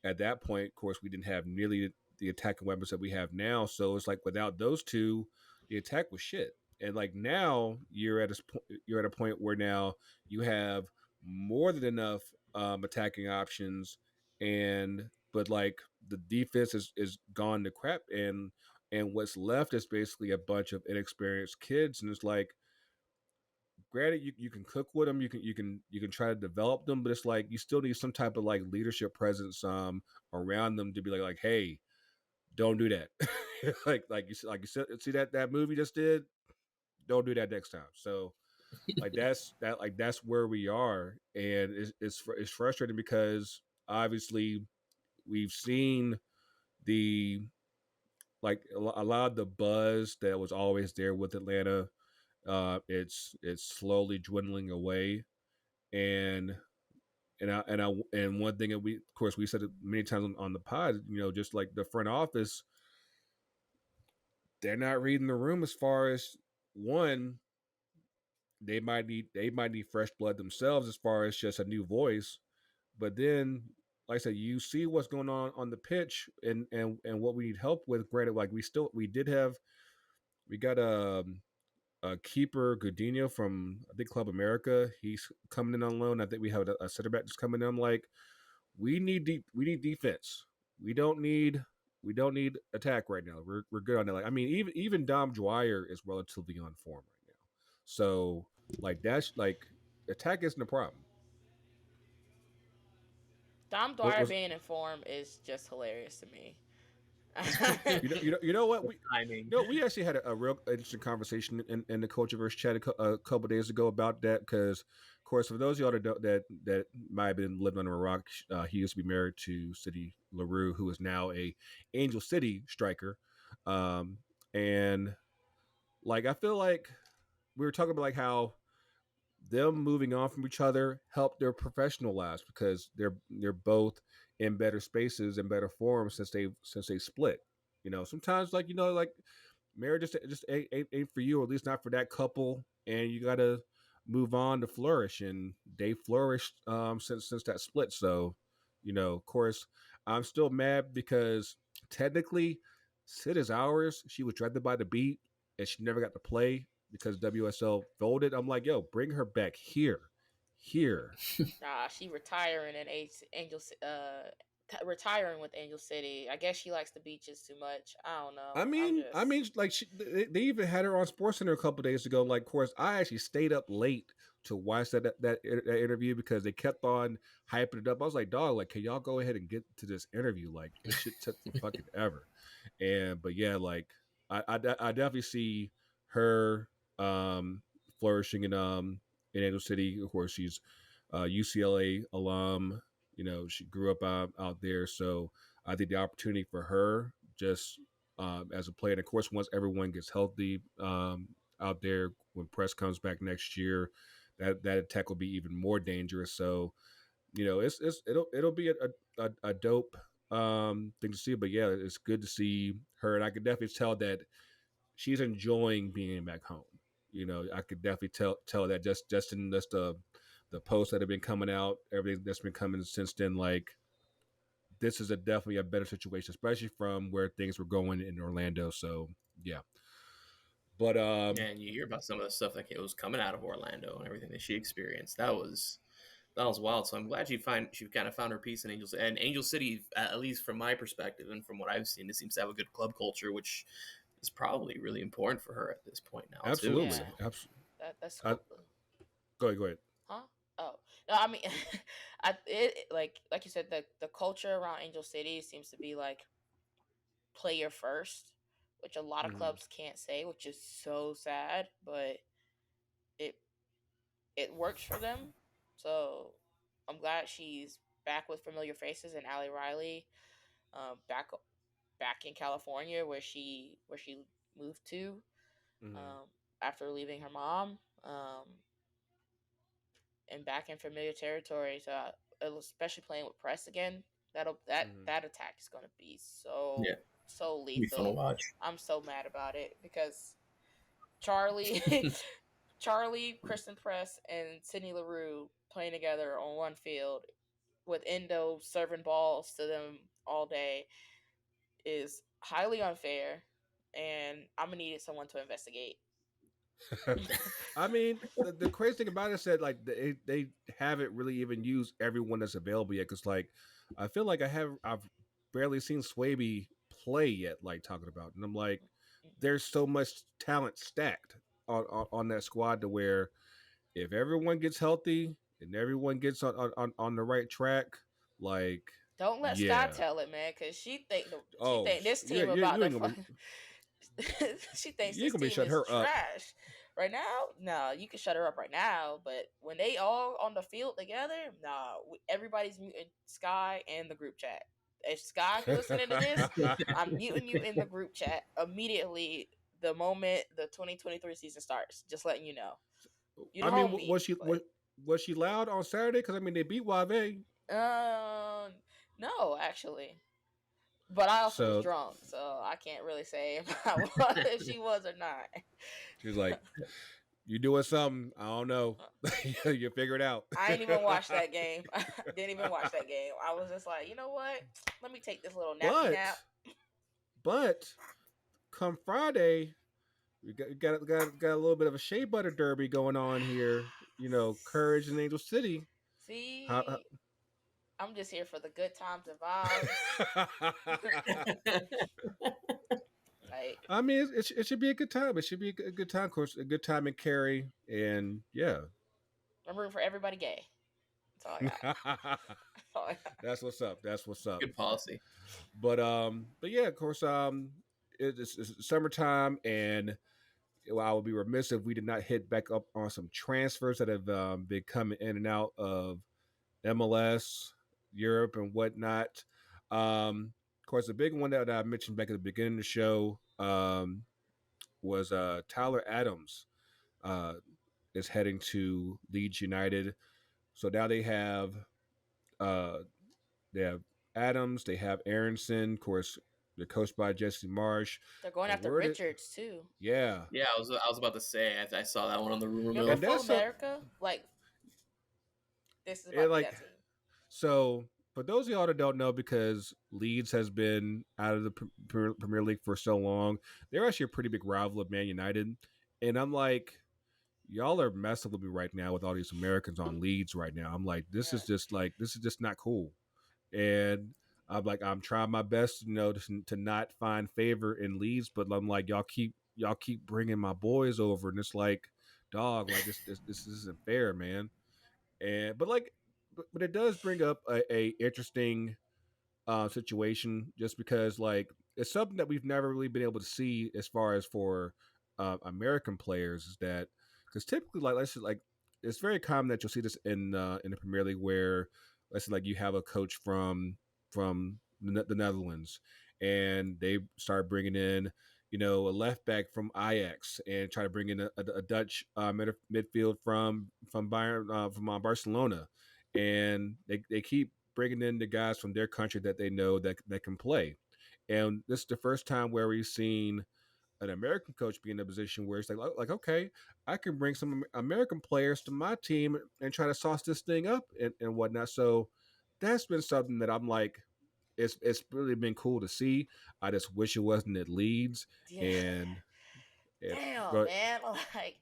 at that point, of course, we didn't have nearly the attacking weapons that we have now. So it's like without those two, the attack was shit. And like now you're at a point where now you have more than enough attacking options, and but like the defense is gone to crap, and what's left is basically a bunch of inexperienced kids, and it's like granted you can cook with them, you can try to develop them, but it's like you still need some type of like leadership presence around them to be like hey, don't do that. Like you said, see that movie just did, don't do that next time. So like that's where we are, and it's frustrating because obviously we've seen the like a lot of the buzz that was always there with Atlanta. It's slowly dwindling away, and and one thing that we, of course, we said it many times on the pod. You know, just like the front office, they're not reading the room as far as one. They might need fresh blood themselves as far as just a new voice, but then like I said, you see what's going on the pitch, and what we need help with. Granted, like we did have we got keeper Godinho from I think Club America. He's coming in on loan. I think we have a center back just coming in. I'm like, we need defense. We don't need we don't need attack right now. We're good on that. Like I mean, even Dom Dwyer is relatively on form right now. So like that's like attack isn't a problem. Dom What Dwyer was being informed is just hilarious to me. you know what we Timing. we actually had a real interesting conversation in the Cultureverse chat a couple days ago about that because, of course, for those of y'all that might have been living under a rock, he used to be married to City LaRue, who is now a Angel City striker, um, and like I feel like we were talking about like how them moving on from each other helped their professional lives because they're both in better spaces and better forms since they split. You know, sometimes like like marriage just ain't for you, or at least not for that couple, and you gotta move on to flourish. And they flourished since that split. So, of course, I'm still mad because technically, Sid is ours. She was drafted by the beat, and she never got to play because WSL folded. I'm like, yo, bring her back here. Nah, she retiring in Angel retiring with Angel City. I guess she likes the beaches too much. I don't know. I mean, like they even had her on SportsCenter a couple days ago. Like, of course, I actually stayed up late to watch that interview because they kept on hyping it up. I was like, dog, like, can y'all go ahead and get to this interview? Like, this shit took for fucking ever. And but yeah, like, I definitely see her flourishing in Angel City. Of course, she's UCLA alum. You know, she grew up out there, so I think the opportunity for her just as a player. And of course, once everyone gets healthy out there, when press comes back next year, that attack will be even more dangerous. So it'll be a dope thing to see. But yeah, it's good to see her, and I could definitely tell that she's enjoying being back home. I could definitely tell that just in just the posts that have been coming out, everything that's been coming since then, like this is definitely a better situation, especially from where things were going in Orlando. So yeah, but And you hear about some of the stuff that was coming out of Orlando and everything that she experienced. That was wild. So I'm glad she kind of found her peace in Angel City, at least from my perspective and from what I've seen, it seems to have a good club culture, which is probably really important for her at this point now too. absolutely, Yeah, So absolutely. that's cool. Go ahead. Huh? Oh no, I mean, like you said, the culture around Angel City seems to be like player first, which a lot of Mhm. clubs can't say, which is so sad, but it it works for them. So I'm glad she's back with familiar faces and Allie Riley, back in California where she moved to, Mhm. um, after leaving her mom, and back in familiar territory. So especially playing with press again, Mhm. that attack is going to be Yeah, so be fun to lethal. watch. I'm so mad about it because Charlie, Charlie, Kristen Press, and Sydney LaRue playing together on one field with Endo serving balls to them all day is highly unfair, and I'm gonna need someone to investigate. I mean, the crazy thing about it is that like they haven't really even used everyone that's available yet. Because like I feel like I've barely seen Swaby play yet. Like talking about, and I'm like, there's so much talent stacked on that squad to where if everyone gets healthy and everyone gets on the right track, like Don't let Sky yeah, tell it, man, because she oh think this yeah, team yeah, about you to ain't gonna be fuck. She thinks you ain't this gonna be team shut is her up. trash right now. No, you can shut her up right now, but when they all on the field together, nah, everybody's muting Sky and the group chat. If Sky, if you're listening to this, I'm muting you in the group chat immediately the moment the 2023 season starts. Just letting you know. You I know mean, me, was she loud on Saturday? Because I mean, they beat YV. but no, actually. But I also was So drunk, so I can't really say if she was or not. she was like, "You doing something? I don't know. You figure it out." I ain't even watched that game. Didn't even watch that game. I was just like, you know what? Let me take this little nappy nap. but but come Friday, we got a little bit of a shea butter derby going on here. You know, Courage in Angel City. How, See, I'm just here for the good times and vibes. Like, I mean, it should be a good time. It should be a good time, of course, a good time in Cary, and yeah. I'm rooting for everybody gay. That's all I got. That's all I got. That's what's up. That's what's up. Good policy. But yeah, of course, it's summertime, and well, I would be remiss if we did not hit back up on some transfers that have been coming in and out of MLS, Europe, and whatnot. Of course, the big one that I mentioned back at the beginning of the show was Tyler Adams uh, is heading to Leeds United. So now uh, they have Adams, they have Aronson, of course, they're coached by Jesse Marsh. They're going The after word it, Richards too. yeah, Yeah, I was about to say I saw that one on the rumor Remember mill. and Full that's a America? Like, this is about it, to be that like team. so. For those of y'all that don't know, because Leeds has been out of the Premier League for so long, they're actually a pretty big rival of Man United, and I'm like, y'all are messing with me right now with all these Americans on Leeds right now. I'm Yeah. this is just not cool. And I'm like, I'm trying my best, you know, to not find favor in Leeds, but I'm like, y'all keep bringing my boys over, and it's like, dog, like this isn't fair, man. And but it does bring up a interesting situation, just because like it's something that we've never really been able to see as far as for American players, is that because typically like let's just like it's very common that you'll see this in the Premier League where let's say like you have a coach from the Netherlands, and they start bringing in, you know, a left back from Ajax, and try to bring in a Dutch midfield from Bayern, from Barcelona, and they keep bringing in the guys from their country that they know that can play. And this is the first time where we've seen an American coach be in a position where it's like okay, I can bring some American players to my team and try to sauce this thing up and whatnot. So that's been something that I'm like, it's really been cool to see. I just wish it wasn't at Leeds. Yeah. And it, Damn, but man. Like,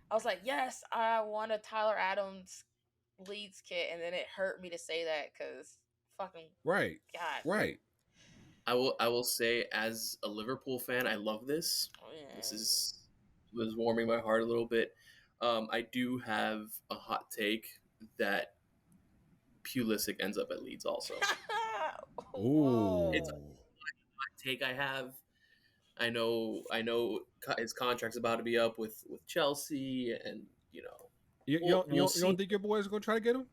I was like, yes, I want a Tyler Adams Leeds kit, and then it hurt me to say that because fucking right, God. right. I will say, as a Liverpool fan, I love this. Oh, yeah. This is was warming my heart a little bit. I do have a hot take that Pulisic ends up at Leeds also. Whoa. It's a Ooh. hot take I have. I know his contract's about to be up with Chelsea, and You, you we'll don't you we'll don't you don't see. think your boys are gonna try to get him?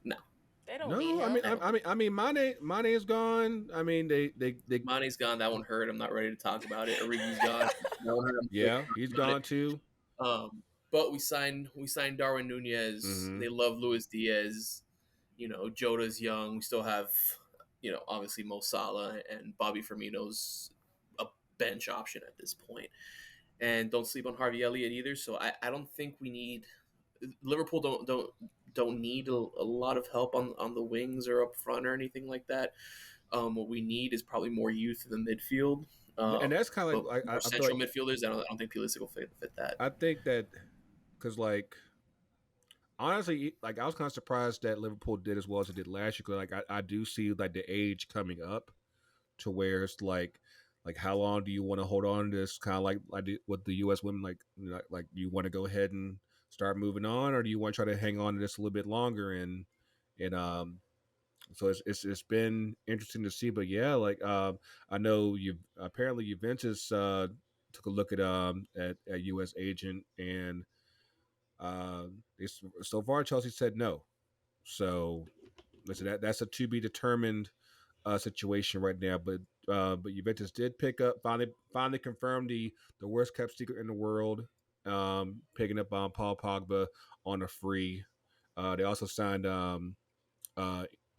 No, They don't need No, I him. mean, Mane is gone. I mean, they Mane's gone. That one hurt. I'm not ready to talk about it. Origi's gone. That one hurt. I'm not ready yeah, to talk he's about it. gone too. But we signed Darwin Nunez. Hmm. They love Luis Diaz. Jota's young. We still have, obviously Mo Salah, and Bobby Firmino's a bench option at this point. And don't sleep on Harvey Elliott either. So I don't think we need Liverpool don't need a lot of help on the wings or up front or anything like that. What we need is probably more youth in the midfield. And that's kind of But like more I feel central like midfielders. I don't think Pulisic will fit that. I think that because like honestly, like I was kind of surprised that Liverpool did as well as it did last year. 'Cause, like I do see like the age coming up to where it's like how long do you want to hold on to this? Kind of like with the U.S. women, like you want to go ahead and start moving on, or do you want to try to hang on to this a little bit longer? And so it's been interesting to see. But yeah, like I know you apparently Juventus took a look at U.S. agent and so far Chelsea said no. So listen, that's a to be determined situation right now. But Juventus did pick up finally confirmed the worst kept secret in the world, picking up on Paul Pogba on a free. They also signed uh,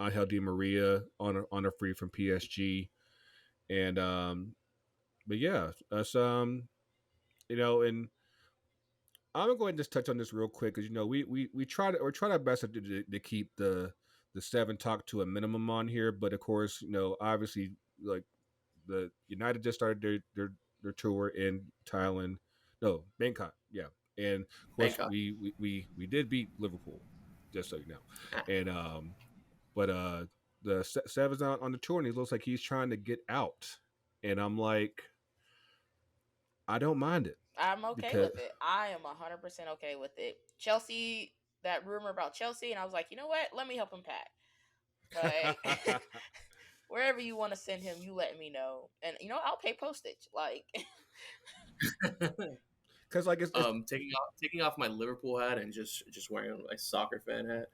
Angel Di Maria on a free from PSG, and but yeah, that's and I'm gonna go ahead and just touch on this real quick because we try our best to keep the seven talk to a minimum on here, but of course obviously like the United just started their tour in Thailand, no Bangkok, yeah, and of course Bangkok. we did beat Liverpool, just so you know, Ah. and but the Sevens on the tour and he looks like he's trying to get out, and I'm like I don't mind it I'm okay because with it. I am 100% okay with it. Chelsea, that rumor about Chelsea, and I was like, you know what? Let me help him pack. Like, wherever you want to send him, you let me know, and I'll pay postage. Like, because like it's Taking off my Liverpool hat and just wearing my soccer fan hat.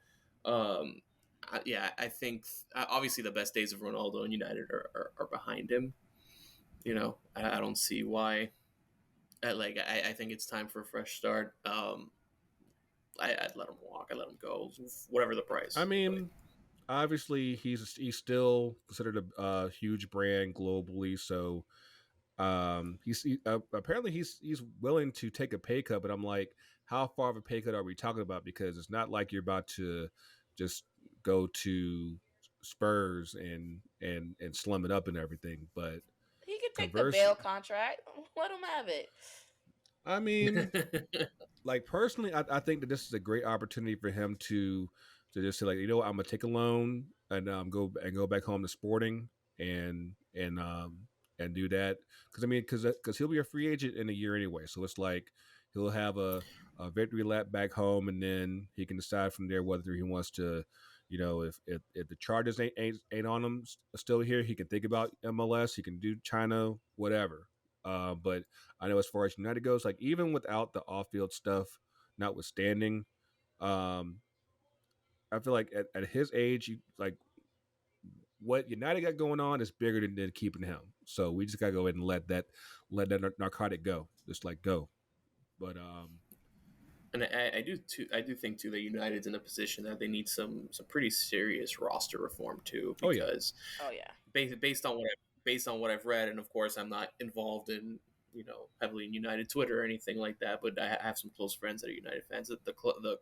Yeah, I think obviously the best days of Ronaldo and United are behind him. I don't see why. I think it's time for a fresh start. I'd let him walk. I'd let him go, whatever the I price. But mean obviously he's still considered a huge brand globally, so apparently he's willing to take a pay cut, but I'm like, how far of a pay cut are we talking about? Because it's not like you're about to just go to Spurs and slum it up and everything. But he could take the converse, Bale contract. Let him have it. I mean, like personally, I think that this is a great opportunity for him to just say like, I'm gonna take a loan and go back home to Sporting and do that because I mean because he'll be a free agent in a year anyway, so it's like he'll have a victory lap back home and then he can decide from there whether he wants to. If the charges ain't on him still here, he can think about MLS. He can do China, whatever. But I know as far as United goes, like even without the off field stuff, notwithstanding, um, I feel like at his age, like what United got going on is bigger than keeping him. So we just gotta go ahead and let that narcotic go, just like go. But and I do think too that United's in a position that they need some pretty serious roster reform too, oh yeah, because Oh yeah, based on what I've read, and of course I'm not involved in heavily in United Twitter or anything like that, but I have some close friends that are United fans. That the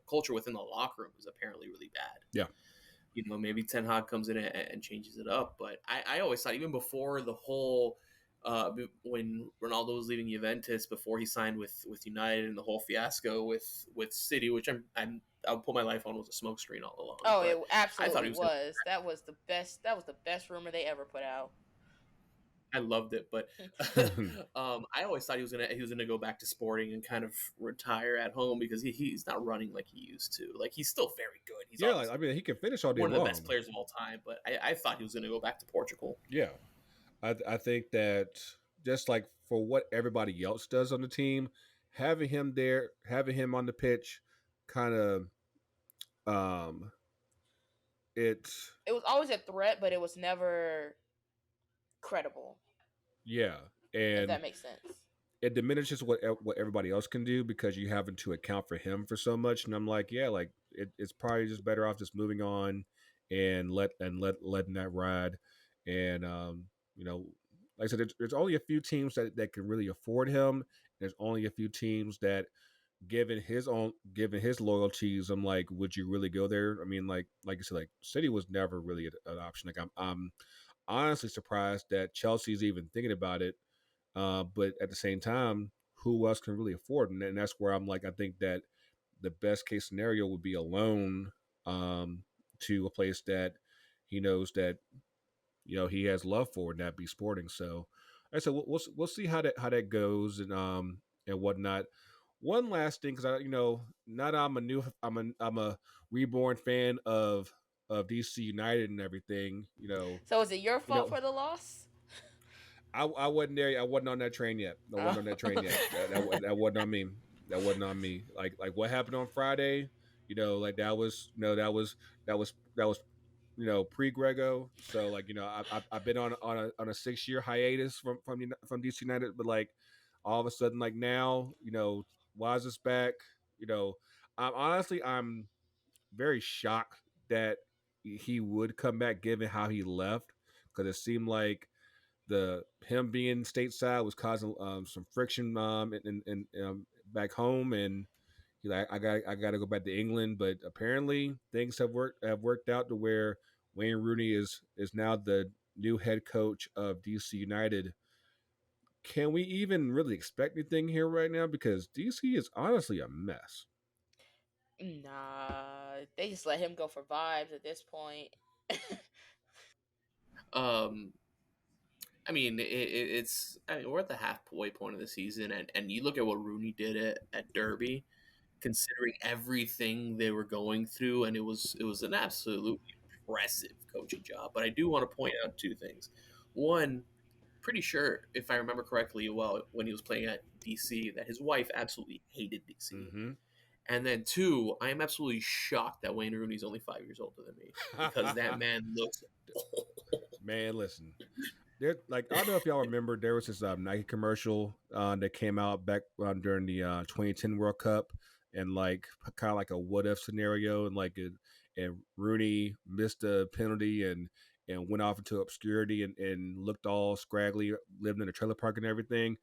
culture within the locker room is apparently really bad. yeah, Maybe Ten Hag comes in and changes it up, but I always thought even before the whole. When Ronaldo was leaving Juventus before he signed with United and the whole fiasco with City, which I'll put my life on was a smokescreen all along. oh, But it I thought absolutely he was gonna was. That was the best. That was the best rumor they ever put out. I loved it, but I always thought he was gonna go back to Sporting and kind of retire at home because he's not running like he used to. Like he's still very good. He's yeah. Like, I obviously mean, he can finish all day one of the best long. players of all time, but I thought he was gonna go back to Portugal. Yeah. I think that just like for what everybody else does on the team, having him there, having him on the pitch, kind of um, it's It was always a threat, but it was never credible. yeah, If and that makes sense. it diminishes what everybody else can do because you having to account for him for so much. And I'm like, yeah, like it's probably just better off just moving on and letting that ride. And you know, like I said, there's only a few teams that can really afford him. There's only a few teams that, given his loyalties, I'm like, would you really go there? I mean, like you said, like City was never really an option. Like I'm honestly surprised that Chelsea's even thinking about it, but at the same time, who else can really afford it? And that's where I'm like, I think that the best case scenario would be a loan um, to a place that he knows that he has love for, and that be Sporting. So, I said we'll see how that goes and whatnot. One last thing, because I not I'm a reborn fan of DC United and everything. So is it your You fault know for the loss? I wasn't there. I wasn't on that train yet. I Oh. wasn't on that train yet. That wasn't on me. That wasn't on me. Like what happened on Friday. Like that was pre Greggo. So like I've been on a 6 year hiatus from DC United, but like all of a sudden like now Waz is back. I'm very shocked that he would come back given how he left, because it seemed like the him being stateside was causing some friction back home, and he's like, I got to go back to England. But apparently things have worked out to where Wayne Rooney is now the new head coach of DC United. Can we even really expect anything here right now? Because DC is honestly a mess. Nah, they just let him go for vibes at this point. Um, I mean, it's. I mean, we're at the halfway point of the season, and you look at what Rooney did at Derby, considering everything they were going through, and it was an absolutely impressive coaching job. But I do want to point out two things. One, pretty sure if I remember correctly, well, when he was playing at DC, that his wife absolutely hated DC. Mm-hmm. And then two, I am absolutely shocked that Wayne Rooney's only 5 years older than me because that man looks old. Man, listen. There, like I don't know if y'all remember, there was this Nike commercial that came out back during the 2010 World Cup, and like kind of like a what if scenario, and and Rooney missed a penalty and went off into obscurity and looked all scraggly, lived in a trailer park and everything.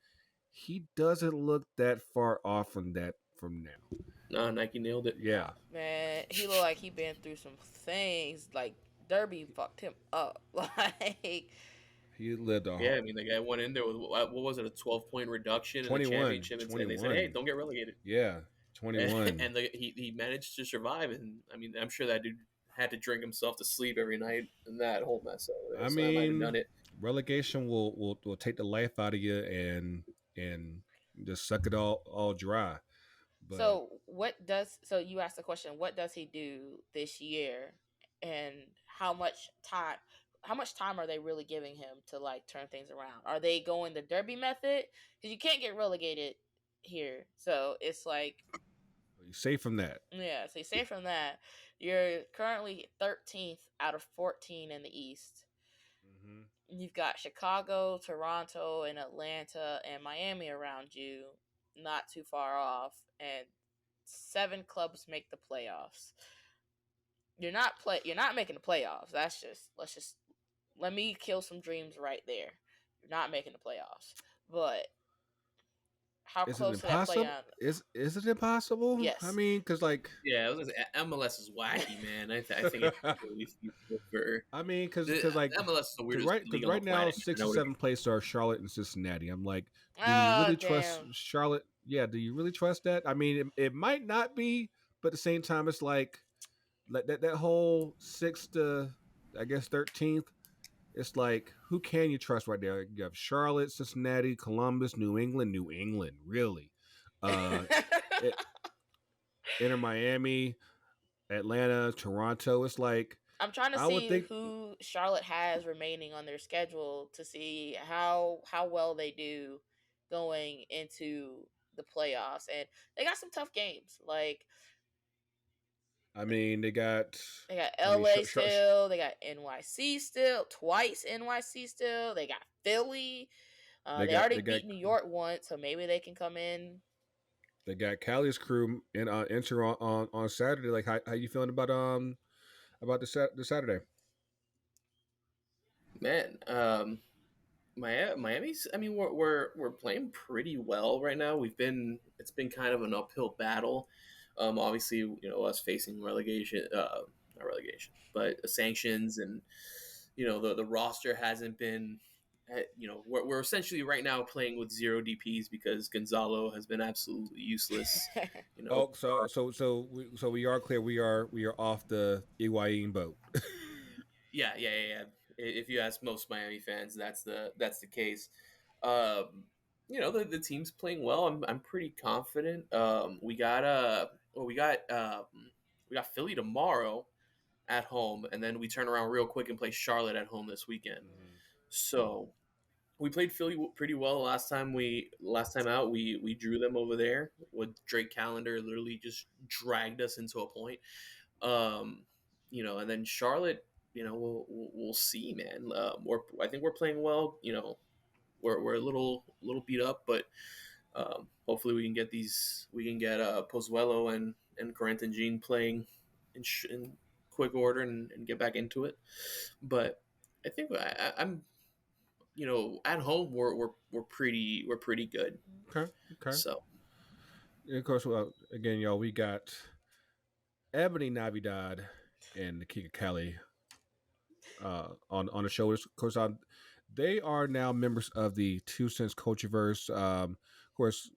He doesn't look that far off from that from now. No, Nike nailed it. Yeah, Man, he looked like he been through some things. Like Derby fucked him up. Like he lived a Yeah, I mean, the guy went in there with what was it, a 12-point reduction in the 21, championship, and they said, "Hey, 21. don't get relegated." Yeah, 21. And he managed to survive, and I mean, I'm sure that dude had to drink himself to sleep every night in that whole mess over there. I So I might have mean, done it. relegation will take the life out of you and just suck it all dry. But so you asked the question, what does he do this year, and how much time how much time are they really giving him to like turn things around? Are they going the Derby method? Because you can't get relegated here. So it's like, you safe from that. yeah, so you say from that, you're currently 13th out of 14 in the East. Mm-hmm. You've got Chicago, Toronto, and Atlanta and Miami around you, not too far off, and 7 clubs make the playoffs. You're not making the playoffs. Let me kill some dreams right there. You're not making the playoffs. But how Is it close to that impossible? playoff? Is it impossible? I Yes. mean, because like, Yeah, I was gonna say, MLS is wacky, man. I think it's really feasible for I mean, the like, MLS is the weirdest because league on the right now planet. You 6 know or what I 7 places are Charlotte and Cincinnati. I'm like, do you Oh really trust damn. Charlotte? Yeah, do you really trust that? I mean, it might not be, but at the same time, it's like that whole 6th to, I guess, 13th. It's like, who can you trust right there? You have Charlotte, Cincinnati, Columbus, New England, really. Uh, it, Inter Miami, Atlanta, Toronto. It's like, I'm trying to I would see think. who Charlotte has remaining on their schedule to see how well they do going into the playoffs, and they got some tough games. Like I mean, they got. they got I mean, LA still, they got NYC still, twice NYC still, they got Philly. they They got already they got beat New York once, so maybe they can come in. they got Cali's crew in enter on Saturday. Like, how you feeling about the Saturday? Man, Miami's. I mean, we're playing pretty well right now. It's been kind of an uphill battle. Obviously, us facing relegation, not relegation, but sanctions, and the roster hasn't been. We're essentially right now playing with zero DPS because Gonzalo has been absolutely useless. You know, Oh, so we are clear. We are off the Higuain boat. yeah. If you ask most Miami fans, that's the case. Um, the team's playing well. I'm pretty confident. We got Philly tomorrow at home, and then we turn around real quick and play Charlotte at home this weekend. Mhm. So we played Philly pretty well last time out. We drew them over there with Drake Calendar literally just dragged us into a point. Um, and then Charlotte, we'll see, man. I think we're playing well. We're a little beat up, but hopefully we can get Pozuelo and Corentin Jean playing in quick order and get back into it. But I think I'm at home we're pretty good. Okay, okay. So And of course, well, again, y'all, we got Ebony Navidad and the King of Cali on the show. Of course, they are now members of the Two Cents Cultureverse. Of course,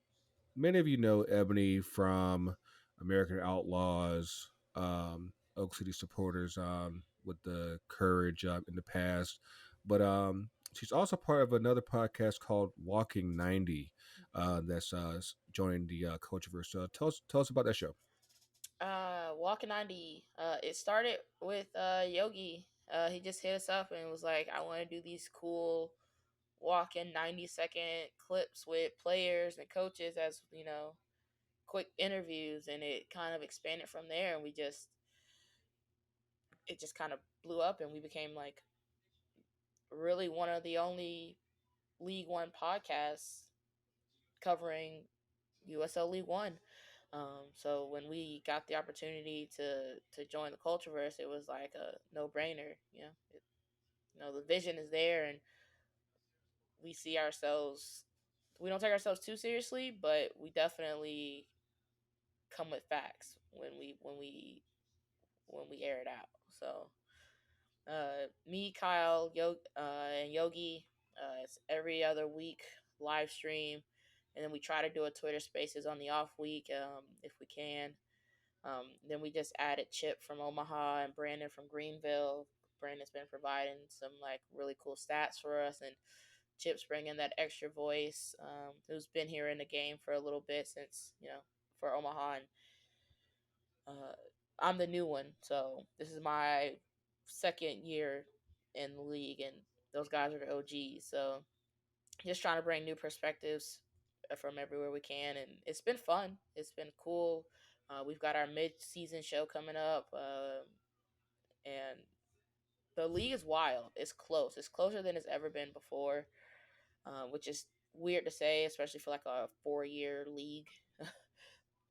many of you know Ebony from American Outlaws, Oak City Supporters, with the Courage in the past, but she's also part of another podcast called Walking 90. That's joined the Cultureverse. Tell us about that show. Walking 90. It started with Yogi. He just hit us up and was like, I want to do these cool walking 90-second clips with players and coaches as, quick interviews, and it kind of expanded from there, and it just kind of blew up, and we became like really one of the only League One podcasts covering USL League One. So when we got the opportunity to join the Cultureverse, it was like a no brainer. The vision is there, and we see ourselves. We don't take ourselves too seriously, but we definitely come with facts when we air it out. So me, Kyle, and Yogi, it's every other week live stream, and then we try to do a Twitter Spaces on the off week if we can. Then we just added Chip from Omaha and Brandon from Greenville. Brandon's been providing some like really cool stats for us, and Chip's bringing that extra voice. Who's been here in the game for a little bit since for Omaha, and uh, I'm the new one, so this is my second year in the league, and those guys are the OGs. So just trying to bring new perspectives from everywhere we can, and it's been fun. It's been cool. We've got our mid-season show coming up, and the league is wild. It's close. It's closer than it's ever been before, which is weird to say, especially for like a 4-year league, or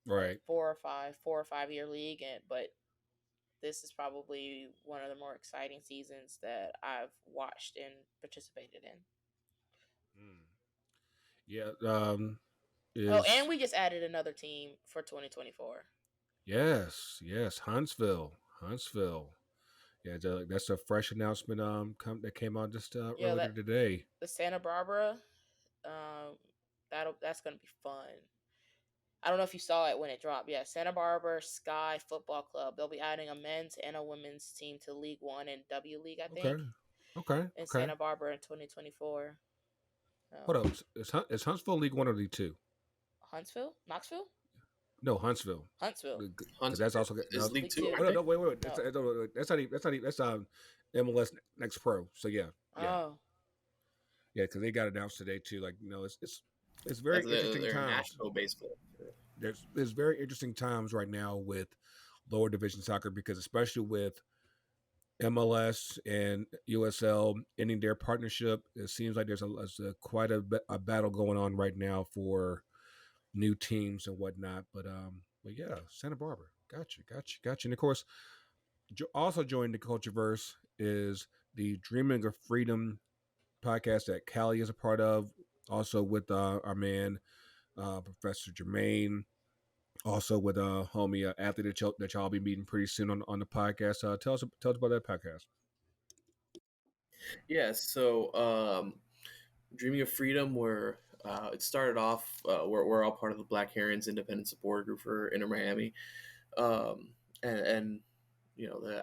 Right. 4 or 5 year league. But this is probably one of the more exciting seasons that I've watched and participated in. Mm. Yeah. Oh, and Is we just added another team for 2024. yes, Huntsville. Yeah, that's a fresh announcement. That came out just Yeah, earlier that today. the Santa Barbara, um, that's gonna be fun. I don't know if you saw it when it dropped. Yeah, Santa Barbara Sky Football Club. They'll be adding a men's and a women's team to League One and W League, I Okay, think, in okay. Santa Barbara in 2024. Hold up. Um, Is Huntsville League One or League Two? Huntsville, Knoxville. No, Huntsville, Huntsville. because Huntsville that's also is no. League League Two, Two. Oh, aren't no, they? no, wait. That's, No. that's not even MLS Next Pro. So yeah, yeah, Oh. yeah, because they got announced today too. Like it's very That's interesting their times. Nashville baseball. There's very interesting times right now with lower division soccer because especially with MLS and USL ending their partnership, it seems like there's quite a battle going on right now for new teams and whatnot. But yeah, Santa Barbara, gotcha. And of course, also joining the Cultureverse is the Dreaming of Freedom podcast that Cali is a part of. Also with our man Professor Jermaine. Also with homie athlete that y'all be meeting pretty soon on the podcast. Tell us about that podcast. Yeah. So, Dreaming of Freedom, where it started off, we're all part of the Black Herons Independent Supporter Group for Inter Miami, um, and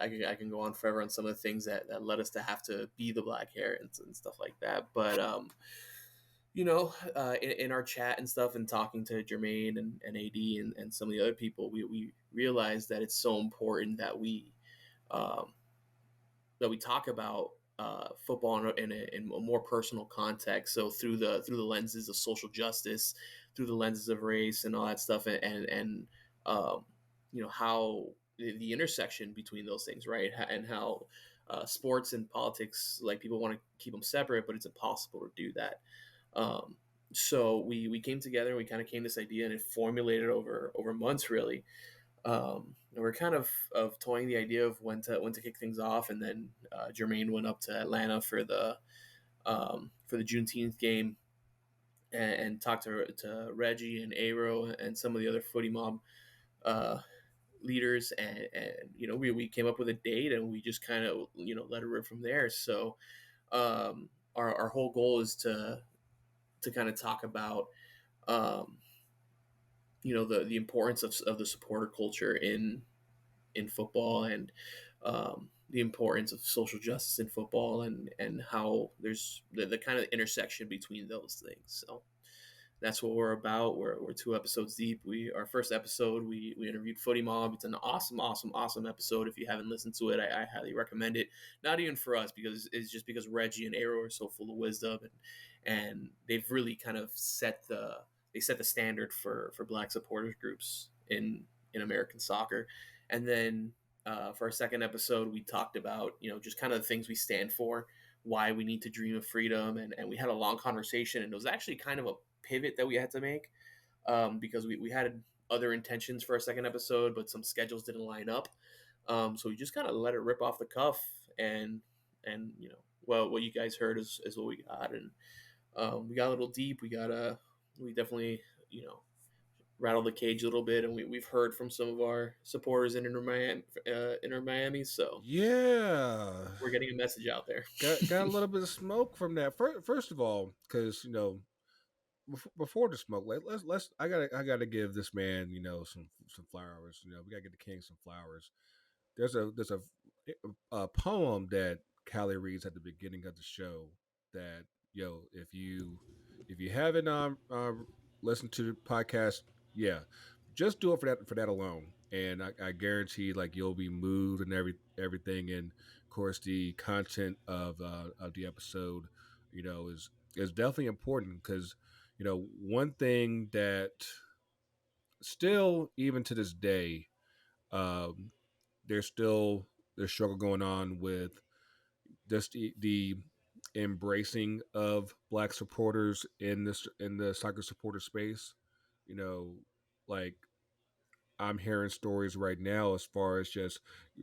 I can go on forever on some of the things that led us to have to be the Black Herons and stuff like that. But in our chat and stuff and talking to Jermaine and AD and some of the other people, we realized that it's so important um, that we talk about football in a more personal context. So through the lenses of social justice, through the lenses of race and all that stuff, and um, how the intersection between those things, right? And how sports and politics, like people want to keep them separate, but it's impossible to do that. Um, so we came together and we kind of came to this idea and it formulated over months really. And we're kind of toying the idea of when to kick things off, and then Jermaine went up to Atlanta for the Juneteenth game and talked to Reggie and Aero and some of the other footy mob uh, leaders, and we came up with a date and we just kind of let it rip from there. So our whole goal is to kind of talk about um, the importance of the supporter culture in football, and the importance of social justice in football, and how there's the kind of intersection between those things. So that's what we're about. We're 2 episodes deep. Our first episode we interviewed Footy Mob. It's an awesome episode. If you haven't listened to it, I highly recommend it. Not even for us, because it's just because Reggie and Aero are so full of wisdom, and they've really kind of set the standard for Black supporters groups in American soccer. And then for our second episode, we talked about just kind of the things we stand for, why we need to dream of freedom, and we had a long conversation, and it was actually kind of a pivot that we had to make, because we had other intentions for our second episode, but some schedules didn't line up. So we just kind of let it rip off the cuff, and well, what you guys heard is what we got, and we got a little deep. We definitely rattled the cage a little bit, and we've heard from some of our supporters in Miami, so Yeah, we're getting a message out there. got a little bit of smoke from that. First of all, because before the smoke, let's I gotta give this man some flowers. We gotta get the king some flowers. There's a poem that Callie reads at the beginning of the show that if you haven't listened to the podcast, yeah, just do it for that alone, and I guarantee like you'll be moved and everything, and of course the content of the episode, is definitely important because one thing that still even to this day um, there's still there's struggle going on with just the embracing of black supporters in the soccer supporter space. You know, like I'm hearing stories right now as far as just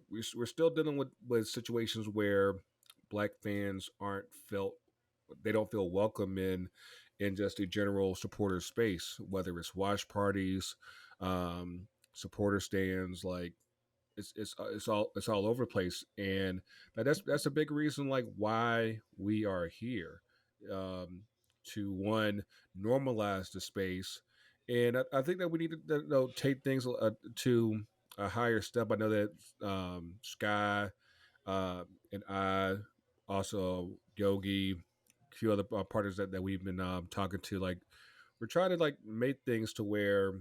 we're still dealing with situations where black fans aren't felt they don't feel welcome in just the general supporter space, whether it's watch parties, supporter stands, like it's all over the place, and that's a big reason like why we are here, um, to one normalize the space, and I think that we need to take things to a higher step. I know that Sky and I also Yogi, a few other partners that we've been talking to, like we're trying to like make things to where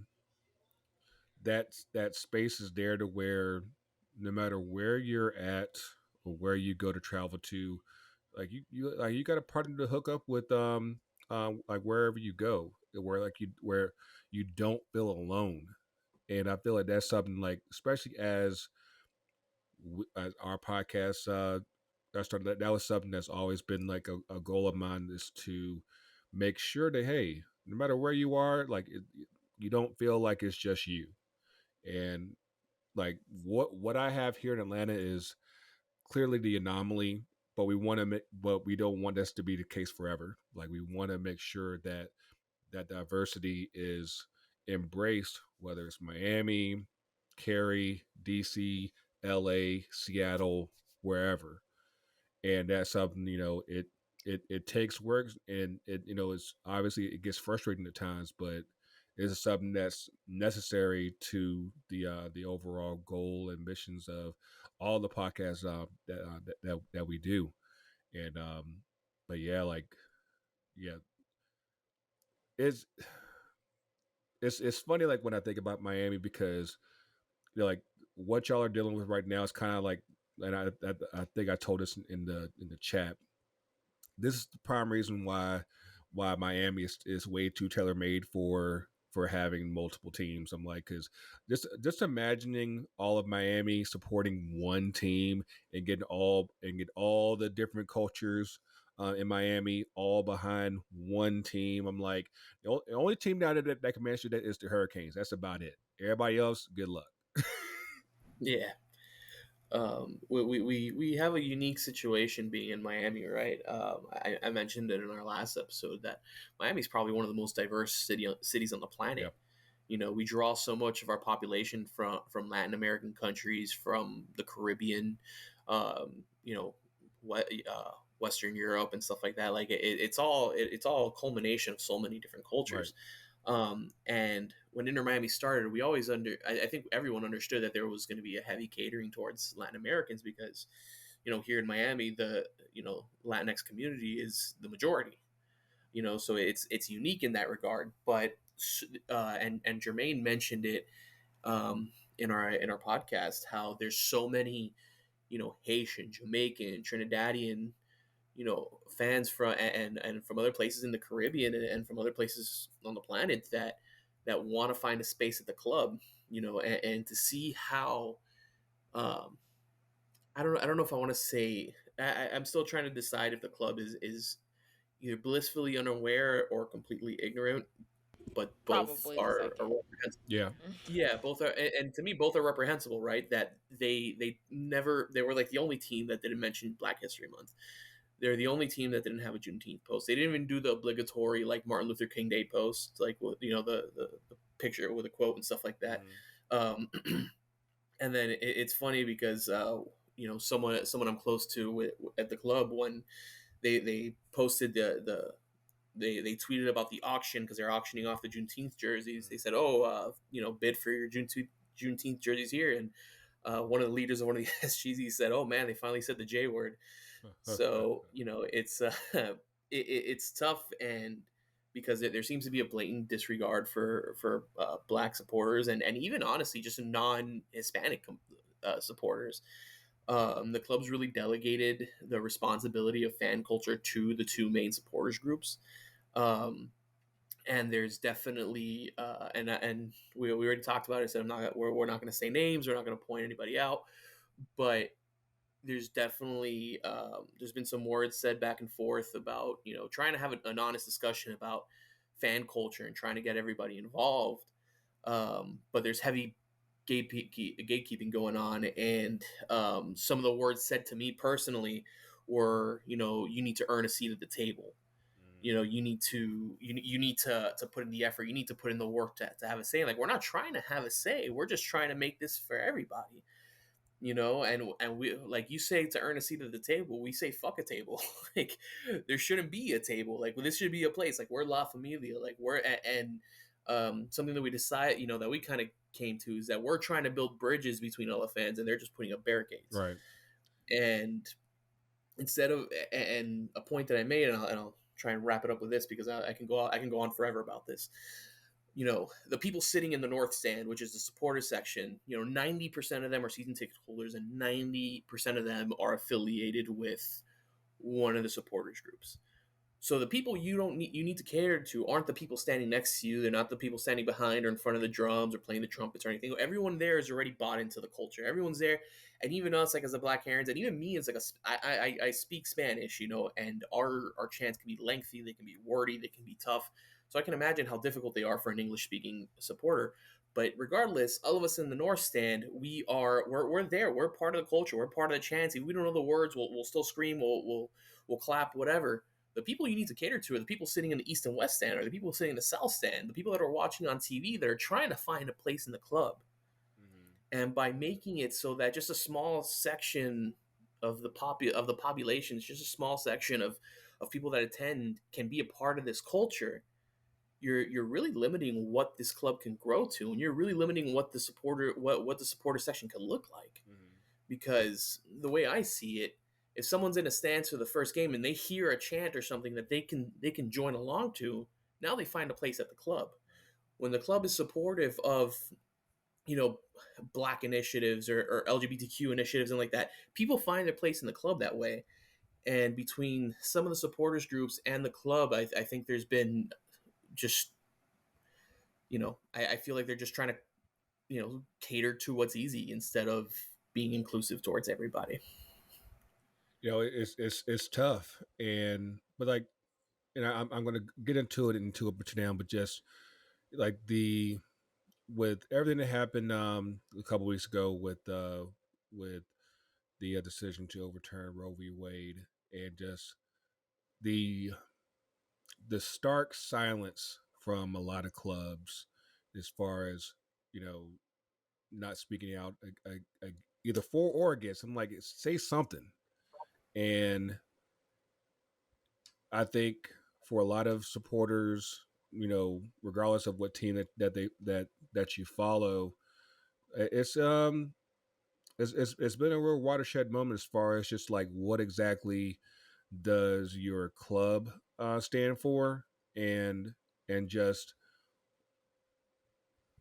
that space is there to where no matter where you're at or where you go to travel to, you got a partner to hook up with like wherever you go, where you don't feel alone. And I feel like that's something like, especially as our podcast that started, that was something that's always been like a goal of mine, is to make sure that, hey, no matter where you are, you don't feel like it's just you. And like what I have here in Atlanta is clearly the anomaly, but but we don't want this to be the case forever. Like, we want to make sure that that diversity is embraced, whether it's Miami, Cary, DC, LA, Seattle, wherever. And that's something, it takes work, and it's obviously, it gets frustrating at times, but it's something that's necessary to the overall goal and missions of all the podcasts that we do. And but yeah, yeah, it's it's funny, like, when I think about Miami, because like what y'all are dealing with right now is kind of like, and I think I told this in the chat. This is the prime reason why Miami is way too tailor made for having multiple teams. I'm like, because just imagining all of Miami supporting one team and get all the different cultures in Miami all behind one team. I'm like, the only team down there that can manage that is the Hurricanes. That's about it. Everybody else, good luck. Yeah. We have a unique situation being in Miami, right? I mentioned it in our last episode that Miami is probably one of the most diverse cities on the planet. Yep. You know, we draw so much of our population from Latin American countries, from the Caribbean, you know, what Western Europe and stuff like that. Like it's all a culmination of so many different Right. cultures. And when Inter Miami started, we always I think everyone understood that there was going to be a heavy catering towards Latin Americans because, you know, here in Miami, the, you know, Latinx community is the majority, you know, so it's unique in that regard. But and Jermaine mentioned it in our podcast, how there's so many, you know, Haitian, Jamaican, Trinidadian, you know, fans from and from other places in the Caribbean and from other places on the planet that want to find a space at the club, you know, and to see how um, I don't know if I want to say I'm still trying to decide if the club is either blissfully unaware or completely ignorant, but both Probably the are second. reprehensible. Yeah. Yeah, both are, and to me, both are reprehensible, right? That they were like the only team that didn't mention Black History Month. They're the only team that didn't have a Juneteenth post. They didn't even do the obligatory like Martin Luther King Day post, like, you know, the picture with a quote and stuff like that. Mhm. Um, and then it's funny because you know, someone I'm close to at the club, when they posted they tweeted about the auction because they're auctioning off the Juneteenth jerseys. They said, "Oh, you know, bid for your Juneteenth jerseys here." And one of the leaders of one of the SGZs said, "Oh man, they finally said the J word." So, you know, it's it's tough, and because there seems to be a blatant disregard for Black supporters and even honestly just non-Hispanic supporters. The club's really delegated the responsibility of fan culture to the two main supporters groups. Um, and there's definitely and we already talked about it. So we're not going to say names. We're not going to point anybody out, but there's definitely there's been some words said back and forth about, you know, trying to have an honest discussion about fan culture and trying to get everybody involved. But there's heavy gatekeeping going on, and some of the words said to me personally were, you know, you need to earn a seat at the table. You know, you need to you need to put in the effort. You need to put in the work to have a say. Like, we're not trying to have a say. We're just trying to make this for everybody, you know. And we, like you say, to earn a seat at the table, we say fuck a table. Like, there shouldn't be a table. Like, this should be a place. Like, we're La Familia. Like, we're and something that we decide, you know, that we kind of came to is that we're trying to build bridges between all the fans, and they're just putting up barricades. Right. And instead of, and a point that I made, and I'll try and wrap it up with this because I can go on forever about this. the people sitting in the north stand, which is the supporter section, 90% of them are season ticket holders, and 90% of them are affiliated with one of the supporters groups. So the people you need to cater to aren't the people standing next to you. They're not the people standing behind or in front of the drums or playing the trumpets or anything. Everyone there is already bought into the culture. Everyone's there, and even us, like as a Black Herons, and even me as like I speak Spanish, and our chants can be lengthy, they can be wordy, they can be tough. So I can imagine how difficult they are for an English speaking supporter. But regardless, all of us in the North Stand, we're there. We're part of the culture. We're part of the chants. If we don't know the words, we'll still scream. We'll clap, whatever. The people you need to cater to are the people sitting in the East and West stand, or the people sitting in the South stand, the people that are watching on TV that are trying to find a place in the club. Mm-hmm. And by making it so that just a small section of the population, just a small section of people that attend can be a part of this culture, you're really limiting what this club can grow to, and you're really limiting what the supporter section can look like. Mm-hmm. Because the way I see it, if someone's in a stance for the first game and they hear a chant or something that they can join along to, now they find a place at the club. When the club is supportive of you know Black initiatives or LGBTQ initiatives and like that, people find their place in the club that way. And between some of the supporters groups and the club, I think there's been just I feel like they're just trying to cater to what's easy instead of being inclusive towards everybody. It's tough, and but like, and I'm going to get into it now, but just like with everything that happened a couple weeks ago with the decision to overturn Roe v. Wade, and just the the stark silence from a lot of clubs as far as you know not speaking out either for or against. I'm like, say something. And I think for a lot of supporters, regardless of what team that you follow, it's it's been a real watershed moment as far as just like what exactly does your club stand for, and just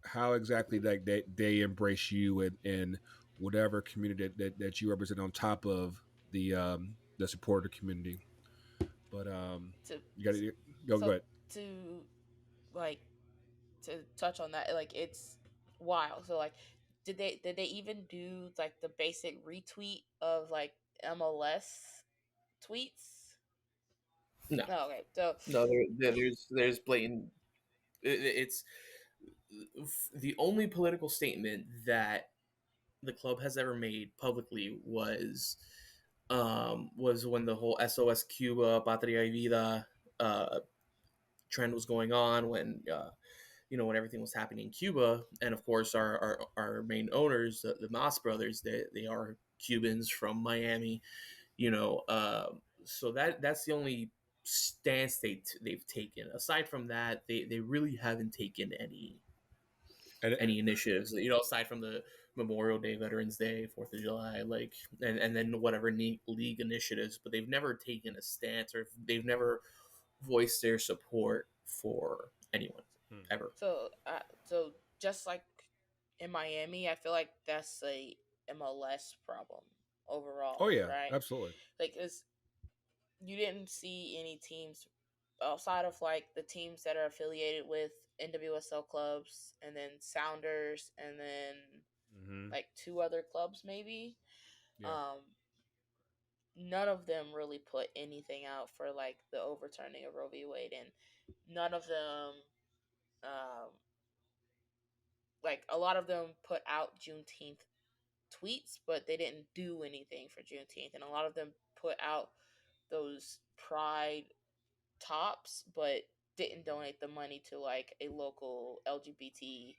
how exactly like they embrace you and whatever community that you represent on top of the supporter community. But To you got to go so ahead. to like to touch on that, like it's wild. So like, did they even do like the basic retweet of like MLS tweets? No, No, okay. So no, there's blatant. It's the only political statement that the club has ever made publicly was when the whole SOS Cuba Patria y Vida uh, trend was going on, when everything was happening in Cuba. And of course our main owners, the Mas brothers, they are Cubans from Miami. So that's the only stance they've taken. Aside from that, they really haven't taken And any initiatives, aside from the Memorial Day, Veterans Day, 4th of July, like, and then whatever league initiatives, but they've never taken a stance, or they've never voiced their support for anyone hmm. ever. so just like in Miami, I feel like that's a MLS problem Oh overall, yeah, right? absolutely. Like, cause you didn't see any teams outside of like the teams that are affiliated with NWSL clubs, and then Sounders, and then Hmm. like two other clubs maybe. Yeah, Um, None of them really put anything out for like the overturning of Roe v. Wade, and none of them, um, like a lot of them put out Juneteenth tweets, but they didn't do anything for Juneteenth, and a lot of them put out those Pride tops, but didn't donate the money to like a local LGBT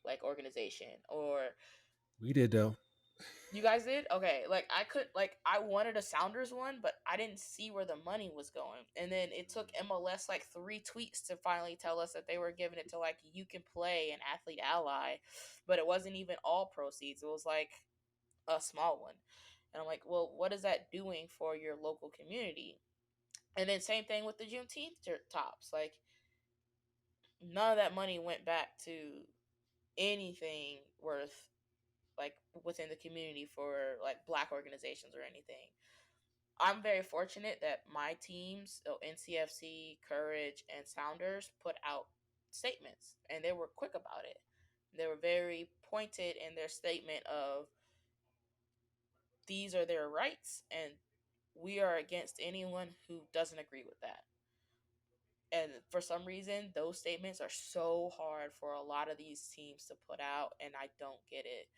like organization. Or we did though. you guys did? Okay. Like I wanted a Sounders one, but I didn't see where the money was going. And then it took MLS like 3 tweets to finally tell us that they were giving it to like You Can Play and Athlete Ally, but it wasn't even all proceeds. It was like a small one. And I'm like, well, what is that doing for your local community? And then same thing with the Juneteenth tops. Like none of that money went back to anything worth, like, within the community for like black organizations or anything. I'm very fortunate that my teams, so NCFC, Courage, and Sounders, put out statements, and they were quick about it. They were very pointed in their statement of these are their rights, and we are against anyone who doesn't agree with that. And for some reason, those statements are so hard for a lot of these teams to put out, and I don't get it.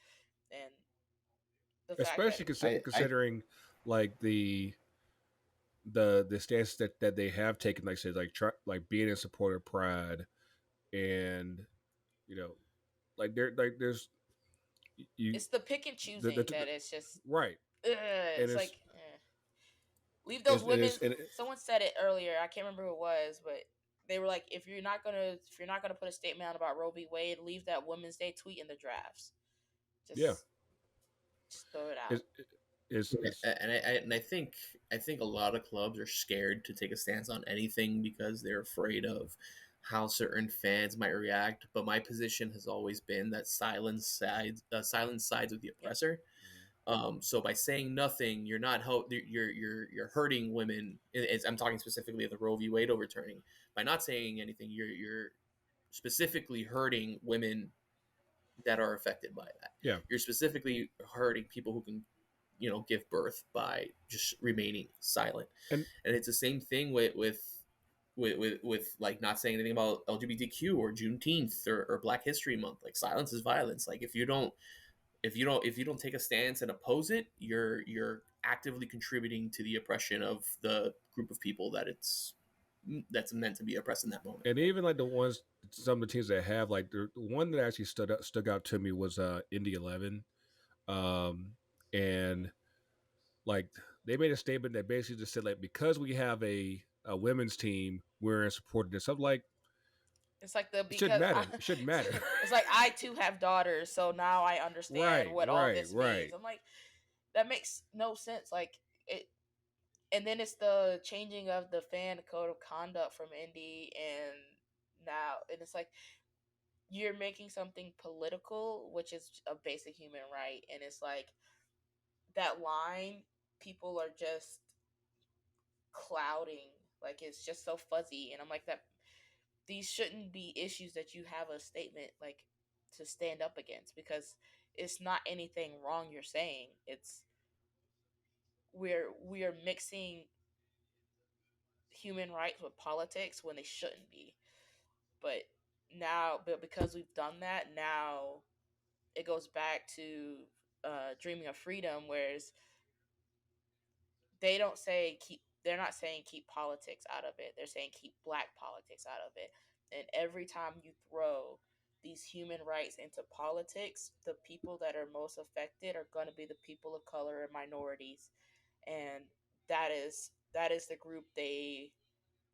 And the fact that especially I considering like the stance that they have taken, like I said, like like being in support of Pride, and you know, like there's you it's the pick and choosing that it's just, right, and it's like, leave those it's women's. Someone said it earlier. I can't remember who it was, but they were like, if you're not gonna put a statement out about Roe v. Wade, leave that Women's Day tweet in the drafts. yeah, Just just throw it out. it's it's and I think a lot of clubs are scared to take a stance on anything because they're afraid of how certain fans might react. But my position has always been that silence sides with the Yep. oppressor. So by saying nothing, you're not you're hurting women. I'm talking specifically of the Roe v. Wade overturning. By not saying anything, you're specifically hurting women that are affected by that. yeah, You're specifically hurting people who can, give birth by just remaining silent. and And it's the same thing with like not saying anything about LGBTQ or Juneteenth or Black History Month. Like silence is violence. Like if you don't take a stance and oppose it, you're actively contributing to the oppression of the group of people that's meant to be oppressed in that moment. and even like the ones, some of the teams that have, like the one that actually stuck out to me was Indy 11, um, and like they made a statement that basically just said like, because we have a women's team, we're in support of this. I'm like, It's like the it shouldn't because matter. It shouldn't matter. it's like I too have daughters, so now I understand Right, what all right, this right. means. I'm like, that makes no sense. Like it, and then it's the changing of the fan code of conduct from Indy, and now, and it's like you're making something political, which is a basic human right, and it's like that line, people are just clouding, like it's just so fuzzy, and I'm like, that these shouldn't be issues that you have a statement like to stand up against, because it's not anything wrong you're saying. It's we're mixing human rights with politics when they shouldn't be. But now, but because we've done that, now it goes back to dreaming of freedom, whereas they don't say keep. They're not saying keep politics out of it. They're saying keep black politics out of it. And every time you throw these human rights into politics, the people that are most affected are going to be the people of color and minorities, and that is the group they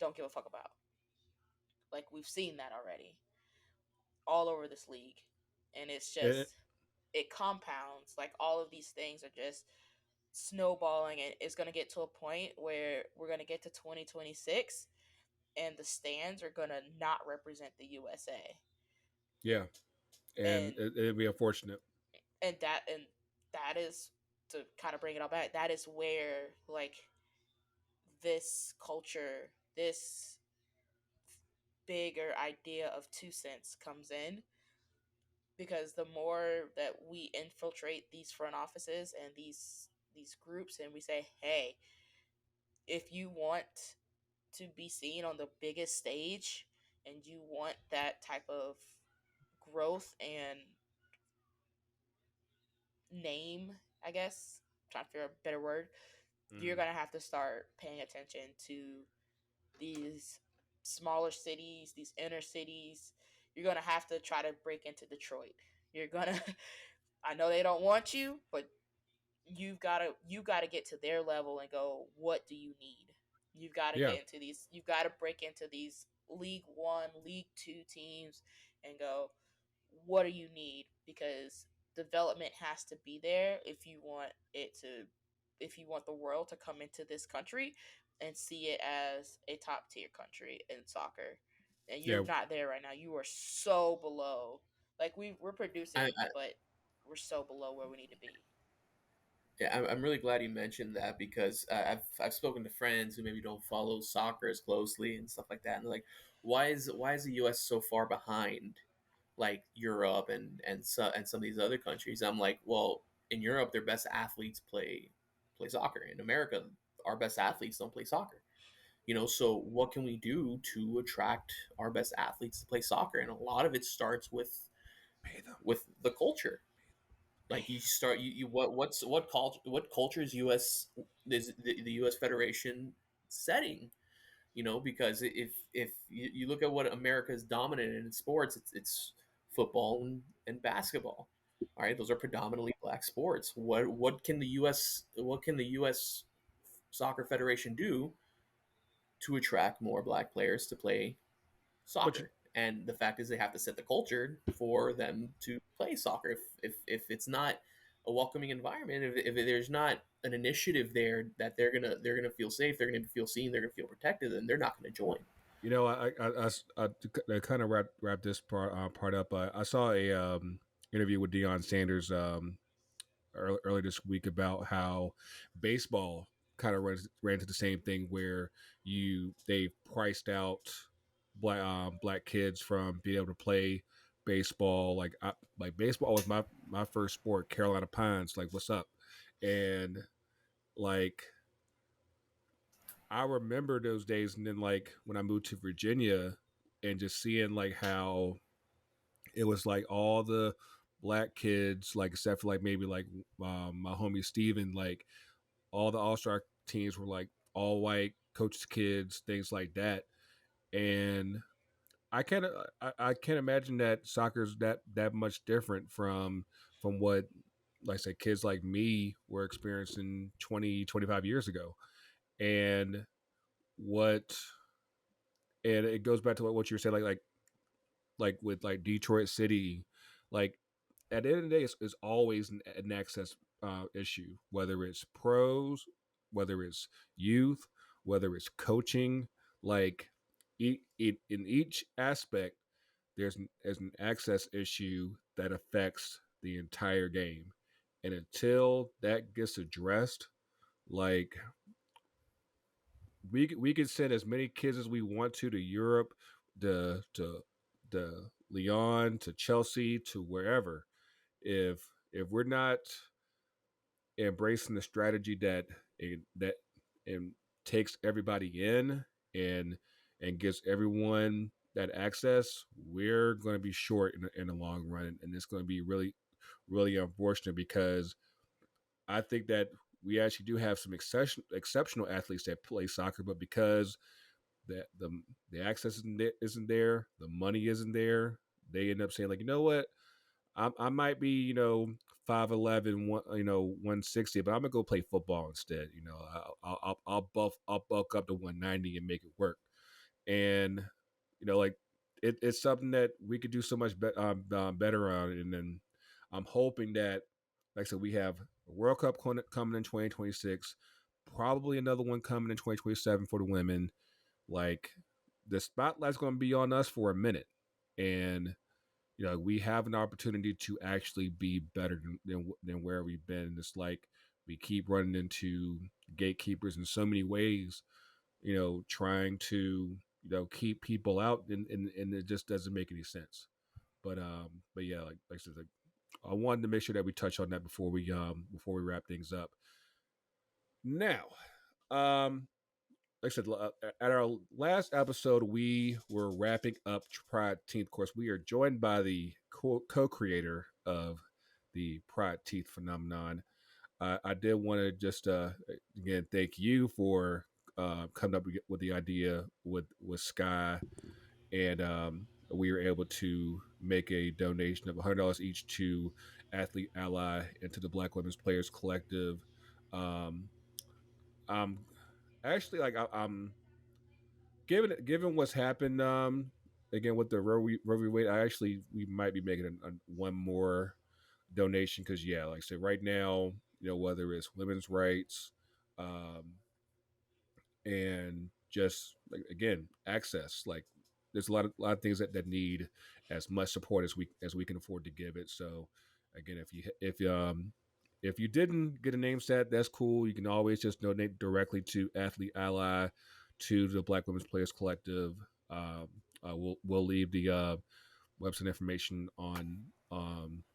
don't give a fuck about. Like, we've seen that already all over this league, and it's And, just, it compounds. Like, all of these things are just snowballing, and it's going to get to a point where we're going to get to 2026 and the stands are going to not represent the USA. yeah, and And it'd be unfortunate. and that is, to kind of bring it all back, that is where, like, this culture, this bigger idea of 2 cents comes in, because the more that we infiltrate these front offices and these groups, and we say, hey, if you want to be seen on the biggest stage and you want that type of growth and name, I guess, I'm trying to figure out a better word, you're Mm. gonna have to start paying attention to these smaller cities, these inner cities. You're gonna have to try to break into Detroit. You're gonna I know they don't want you, but you gotta get to their level and go, what do you need? You've got to Yeah, get into these. You've got to break into these League One, League Two teams and go, what do you need? Because development has to be there if you want it to, if you want the world to come into this country and see it as a top tier country in soccer. and Yeah, you're not there right now. You are so below. Like we're I, producing, but we're so below where we need to be. Yeah, I'm really glad you mentioned that because I've spoken to friends who maybe don't follow soccer as closely and stuff like that, and they're like, why is the U.S. so far behind like Europe and some of these other countries? I'm like, well, in Europe, their best athletes play soccer. In America, our best athletes don't play soccer. So what can we do to attract our best athletes to play soccer? And a lot of it starts pay them. with the culture. Like you start you what culture is the US Federation setting, because if you look at what America is dominant in sports, it's football and basketball. All right, those are predominantly black sports. What can the US Soccer Federation do to attract more black players to play But you, soccer? And the fact is, they have to set the culture for them to play soccer. If it's not a welcoming environment, if there's not an initiative there that they're gonna feel safe, they're gonna feel seen, they're gonna feel protected, then they're not gonna join. to kind of wrap this part up. I saw a interview with Deion Sanders early this week about how baseball kind of ran into the same thing where they priced out black kids from being able to play baseball. Like baseball was my first sport. Carolina Pines, like what's up, and like I remember those days, and then like when I moved to Virginia, and just seeing like how it was like all the black kids, like except for like maybe like my homie Steven, like all the All Star teams were like all white, coaches' kids, things like that, and I can't imagine that soccer's that much different from what, like I said, kids like me were experiencing 20 25 years ago, and what and it goes back to what you were saying, like with like Detroit City, like at the end of the day, it's always an access issue, whether it's pros, whether it's youth, whether it's coaching. Like in each aspect, there's an access issue that affects the entire game, and until that gets addressed, like we can send as many kids as we want to Europe, to Lyon, to Chelsea, to wherever. If we're not embracing the strategy that and takes everybody in and gives everyone that access, we're going to be short in the long run, and it's going to be really really unfortunate because I think that we actually do have some exceptional athletes that play soccer, but because the access isn't there, the money isn't there, they end up saying like, you know what, I might be 5'11", 160, but I'm gonna go play football instead. I'll bulk up to 190 and make it work. And like it's something that we could do so much better on. And then I'm hoping that, like I said, we have a World Cup coming in 2026, probably another one coming in 2027 for the women. Like the spotlight's going to be on us for a minute, and we have an opportunity to actually be better than where we've been. It's like we keep running into gatekeepers in so many ways, trying to keep people out, and it just doesn't make any sense. But yeah, like I said, like, I wanted to make sure that we touch on that before we wrap things up. Now, like I said, at our last episode, we were wrapping up Pride Teeth. Of course, we are joined by the co-creator of the Pride Teeth phenomenon. I did want to just again thank you for coming up with the idea with Sky, and we were able to make a donation of $100 each to Athlete Ally and to the Black Women's Players Collective. Um, I'm actually like I'm given what's happened again with the Roe v. Wade, we might be making one more donation because yeah, like I said, right now, whether it's women's rights, um, and just like again access, like there's a lot of things that need as much support as we can afford to give it. So again, if you didn't get a name set, that's cool. You can always just donate directly to Athlete Ally, to the Black Women's Players Collective. We'll leave the website information on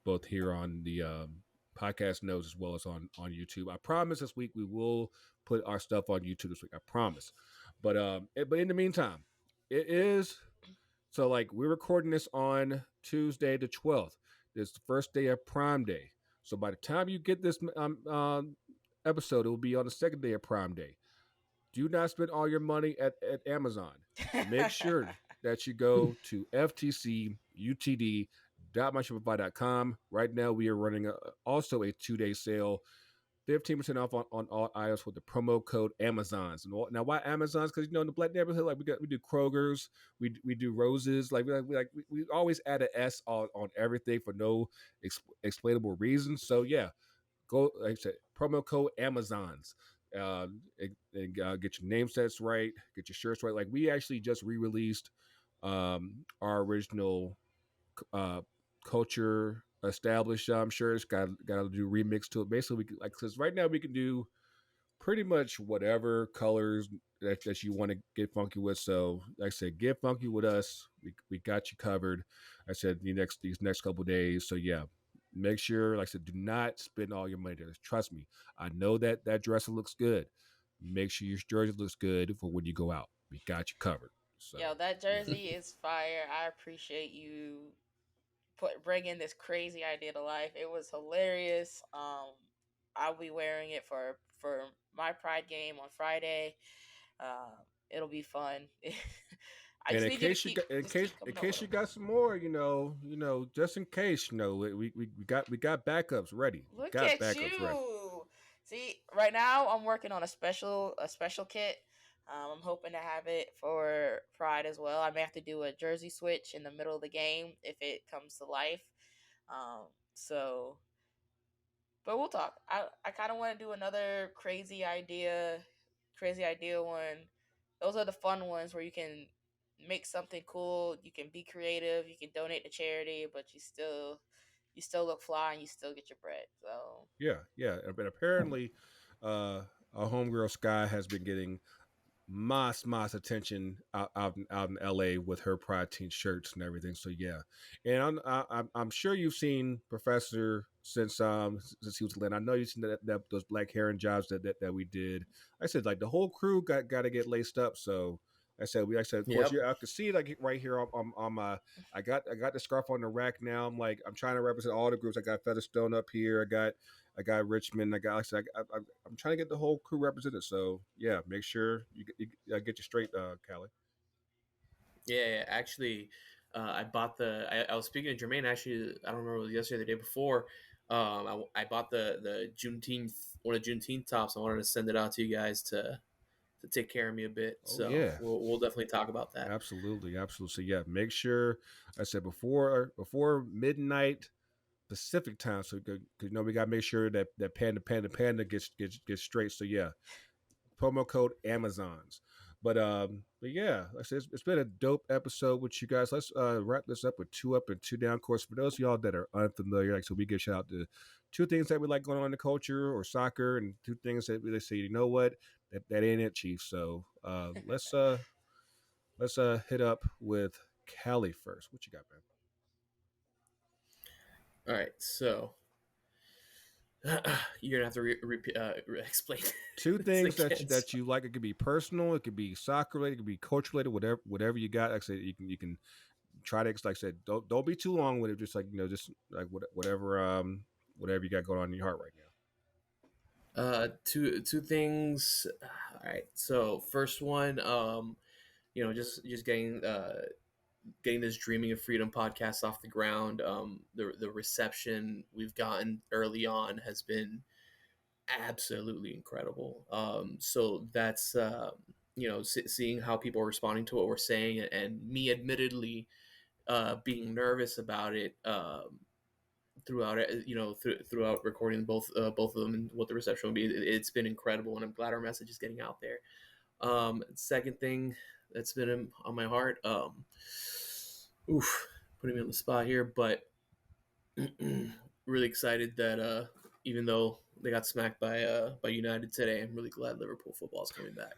both here on the podcast notes as well as on YouTube. I promise this week we will put our stuff on YouTube this week. I promise. But in the meantime, it is so like we're recording this on Tuesday the 12th. This is the first day of Prime Day. So by the time you get this episode, it will be on the second day of Prime Day. Do not spend all your money at Amazon. Make sure that you go to ftcutd.myshopify.com. Right now, we are running also a 2-day sale, 15% off on all items with the promo code Amazons. And now, why Amazons? Because in the Black neighborhood, like we do Kroger's, we do Roses, we always add an S on everything for no explainable reason. So yeah, go, like I said, promo code Amazons. Get your name sets right, get your shirts right. Like we actually just re-released our original culture established shirts. Got to do remix to it. Basically, because right now we can do pretty much whatever colors that you want to get funky with. So, like I said, get funky with us. We got you covered. I said these next couple days. So yeah, make sure, like I said, do not spend all your money there. Trust me, I know that dresser looks good. Make sure your jersey looks good for when you go out. We got you covered. So Yo, that jersey is fire. I appreciate you bringing this crazy idea to life. It was hilarious. I'll be wearing it for my Pride game on Friday. It'll be fun. I and just in need you to case you keep got in just case keep in coming up with case you them. got some more, just in case, we got backups ready. We Look got at backups ready. you. See, right now I'm working on a special kit. I'm hoping to have it for Pride as well. I may have to do a jersey switch in the middle of the game if it comes to life. So, but we'll talk. I kind of want to do another crazy idea one. Those are the fun ones where you can make something cool. You can be creative. You can donate to charity, but you still look fly and you still get your bread. So Yeah. But apparently, our homegirl Sky has been getting mass attention out in LA with her Pride Team shirts and everything. So yeah, and I'm sure you've seen Professor since he was lit. I know you've seen that those Black Heron jobs that we did. I said like the whole crew got to get laced up. So I said of course Yep. yeah, I could see like right here on my I got the scarf on the rack now. I'm trying to represent all the groups. I got Featherstone up here. I got Richmond. I'm trying to get the whole crew represented. So yeah, make sure you get you straight, Cali. Yeah. Actually, I bought I was speaking to Jermaine. Actually, I don't remember if it was yesterday or the day before. I bought the Juneteenth, one of the Juneteenth tops. I wanted to send it out to you guys to take care of me a bit. Oh So yeah, we'll definitely talk about that. absolutely. So yeah, make sure I said before midnight Pacific time. So because we got to make sure that Panda gets straight. So yeah, promo code Amazons. But yeah, it's been a dope episode with you guys. Let's wrap this up with two up and two down. Of course, for those of y'all that are unfamiliar, like so, we give shout out to two things that we like going on in the culture or soccer, and two things that we say, you know what, that ain't it, Chief. So let's hit up with Cali first. What you got, man? All right, so you're gonna have to explain Two this things again. that you like. It could be personal, it could be soccer related, it could be culture related, whatever you got. Like I said, you can try to, like I said, don't be too long with it. Just just like whatever you got going on in your heart right now. Two things. All right. So first one, just getting this Dreaming of Freedom podcast off the ground. The reception we've gotten early on has been absolutely incredible. So that's seeing how people are responding to what we're saying, and me admittedly being nervous about it. Throughout it, throughout recording both of them and what the reception will be, it's been incredible, and I'm glad our message is getting out there. Second thing, that's been on my heart. Oof, putting me on the spot here, but really excited that even though they got smacked by United today, I'm really glad Liverpool football is coming back.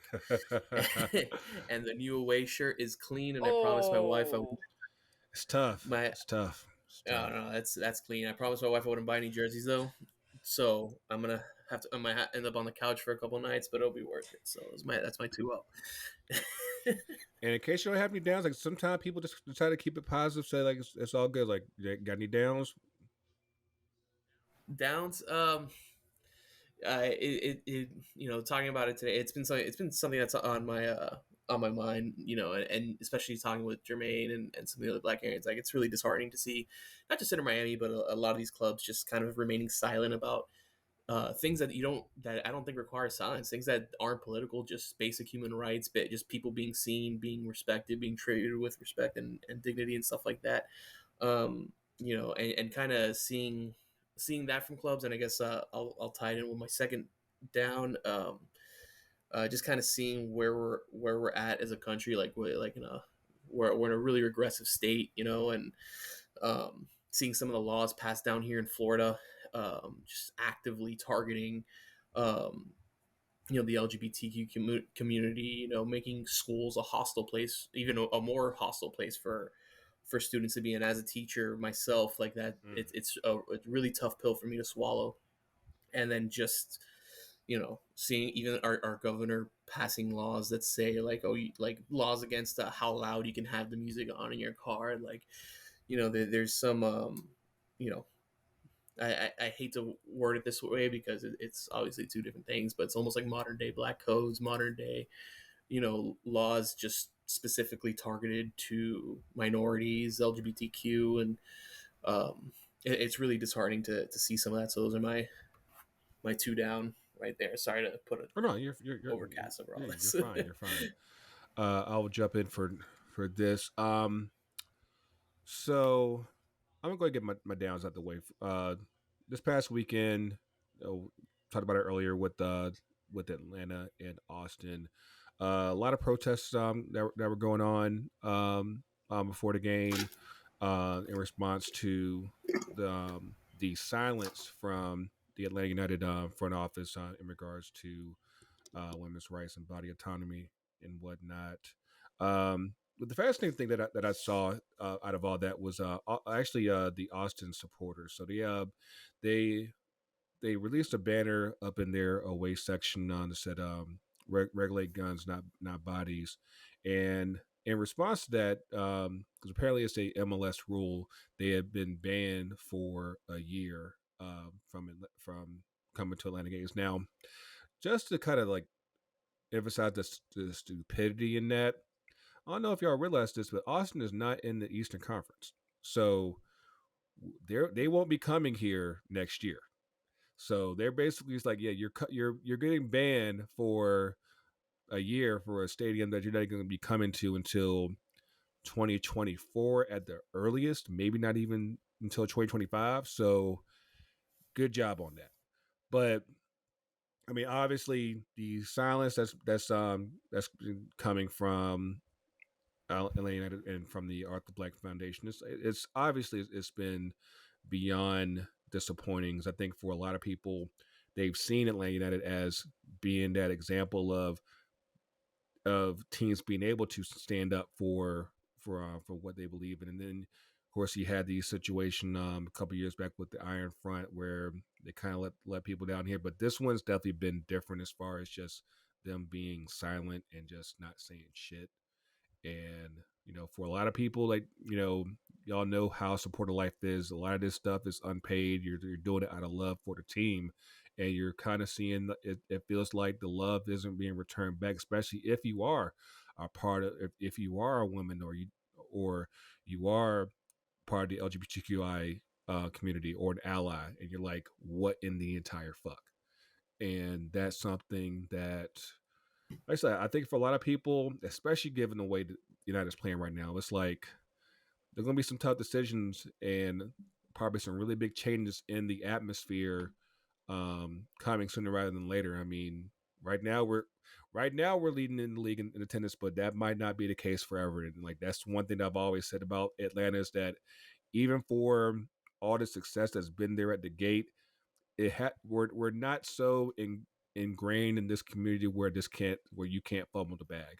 And the new away shirt is clean, and I promised my wife I would Oh, It's tough. my It's tough. It's oh tough. no, that's clean. I promised my wife I wouldn't buy any jerseys though, so I'm gonna have to. I might end up on the couch for a couple nights, but it'll be worth it. So that's my 2-0. And in case you don't have any downs, like sometimes people just try to keep it positive, say like it's all good. Like, you got any downs? Downs. It talking about it today, it's been something that's on my mind, and especially talking with Jermaine and some of the other Black Areas, like it's really disheartening to see not just Inter Miami but a lot of these clubs just kind of remaining silent about things that I don't think require silence, things that aren't political, just basic human rights, but just people being seen, being respected, being treated with respect and dignity and stuff like that. And kind of seeing that from clubs, and I guess I'll tie it in with my second down. Just kind of seeing where we're at as a country, like we're in a really regressive state, and seeing some of the laws passed down here in Florida, just actively targeting, um, the LGBTQ community, making schools a hostile place, even a more hostile place for students to be in. As a teacher myself, like that, it's a really tough pill for me to swallow. And then just seeing even our governor passing laws that say like, like laws against how loud you can have the music on in your car, like there's some you know I hate to word it this way because it's obviously two different things, but it's almost like modern day black codes, modern day laws just specifically targeted to minorities, LGBTQ, and it's really disheartening to see some of that. So those are my two down right there. Sorry to put Or no, you're overcast over all yeah, you're this. fine. You're fine. I'll jump in for this. So I'm gonna go ahead and get my downs out the way. This past weekend, talked about it earlier with Atlanta and Austin. A lot of protests that were going on before the game in response to the silence from the Atlanta United front office in regards to women's rights and body autonomy and whatnot. But the fascinating thing that I saw out of all that was actually the Austin supporters. So they they released a banner up in their away section that said "Regulate guns, not bodies," and in response to that, because apparently it's a MLS rule, they had been banned for a year from coming to Atlanta games. Now, just to kind of like emphasize the stupidity in that. I don't know if y'all realize this, but Austin is not in the Eastern Conference, so they won't be coming here next year. So they're basically just like, yeah, you're getting banned for a year for a stadium that you're not going to be coming to until 2024 at the earliest, maybe not even until 2025. So good job on that. But I mean, obviously, the silence that's coming from Atlanta United and from the Arthur Black Foundation. It's obviously it's been beyond disappointing. 'Cause I think for a lot of people, they've seen Atlanta United as being that example of teams being able to stand up for what they believe in. And then, of course, you had the situation a couple years back with the Iron Front where they kind of let people down here. But this one's definitely been different as far as just them being silent and just not saying shit. And for a lot of people, like y'all know how supporter life is. A lot of this stuff is unpaid. You're doing it out of love for the team, and you're kind of seeing it feels like the love isn't being returned back, especially if you are a part of if you are a woman or you are part of the LGBTQI community or an ally, and you're like, what in the entire fuck? And that's something that, like I said, I think for a lot of people, especially given the way that United's playing right now, it's like there's going to be some tough decisions and probably some really big changes in the atmosphere coming sooner rather than later. I mean, right now we're leading in the league in attendance, but that might not be the case forever. And like that's one thing I've always said about Atlanta is that even for all the success that's been there at the gate, we're not so ingrained in this community where you can't fumble the bag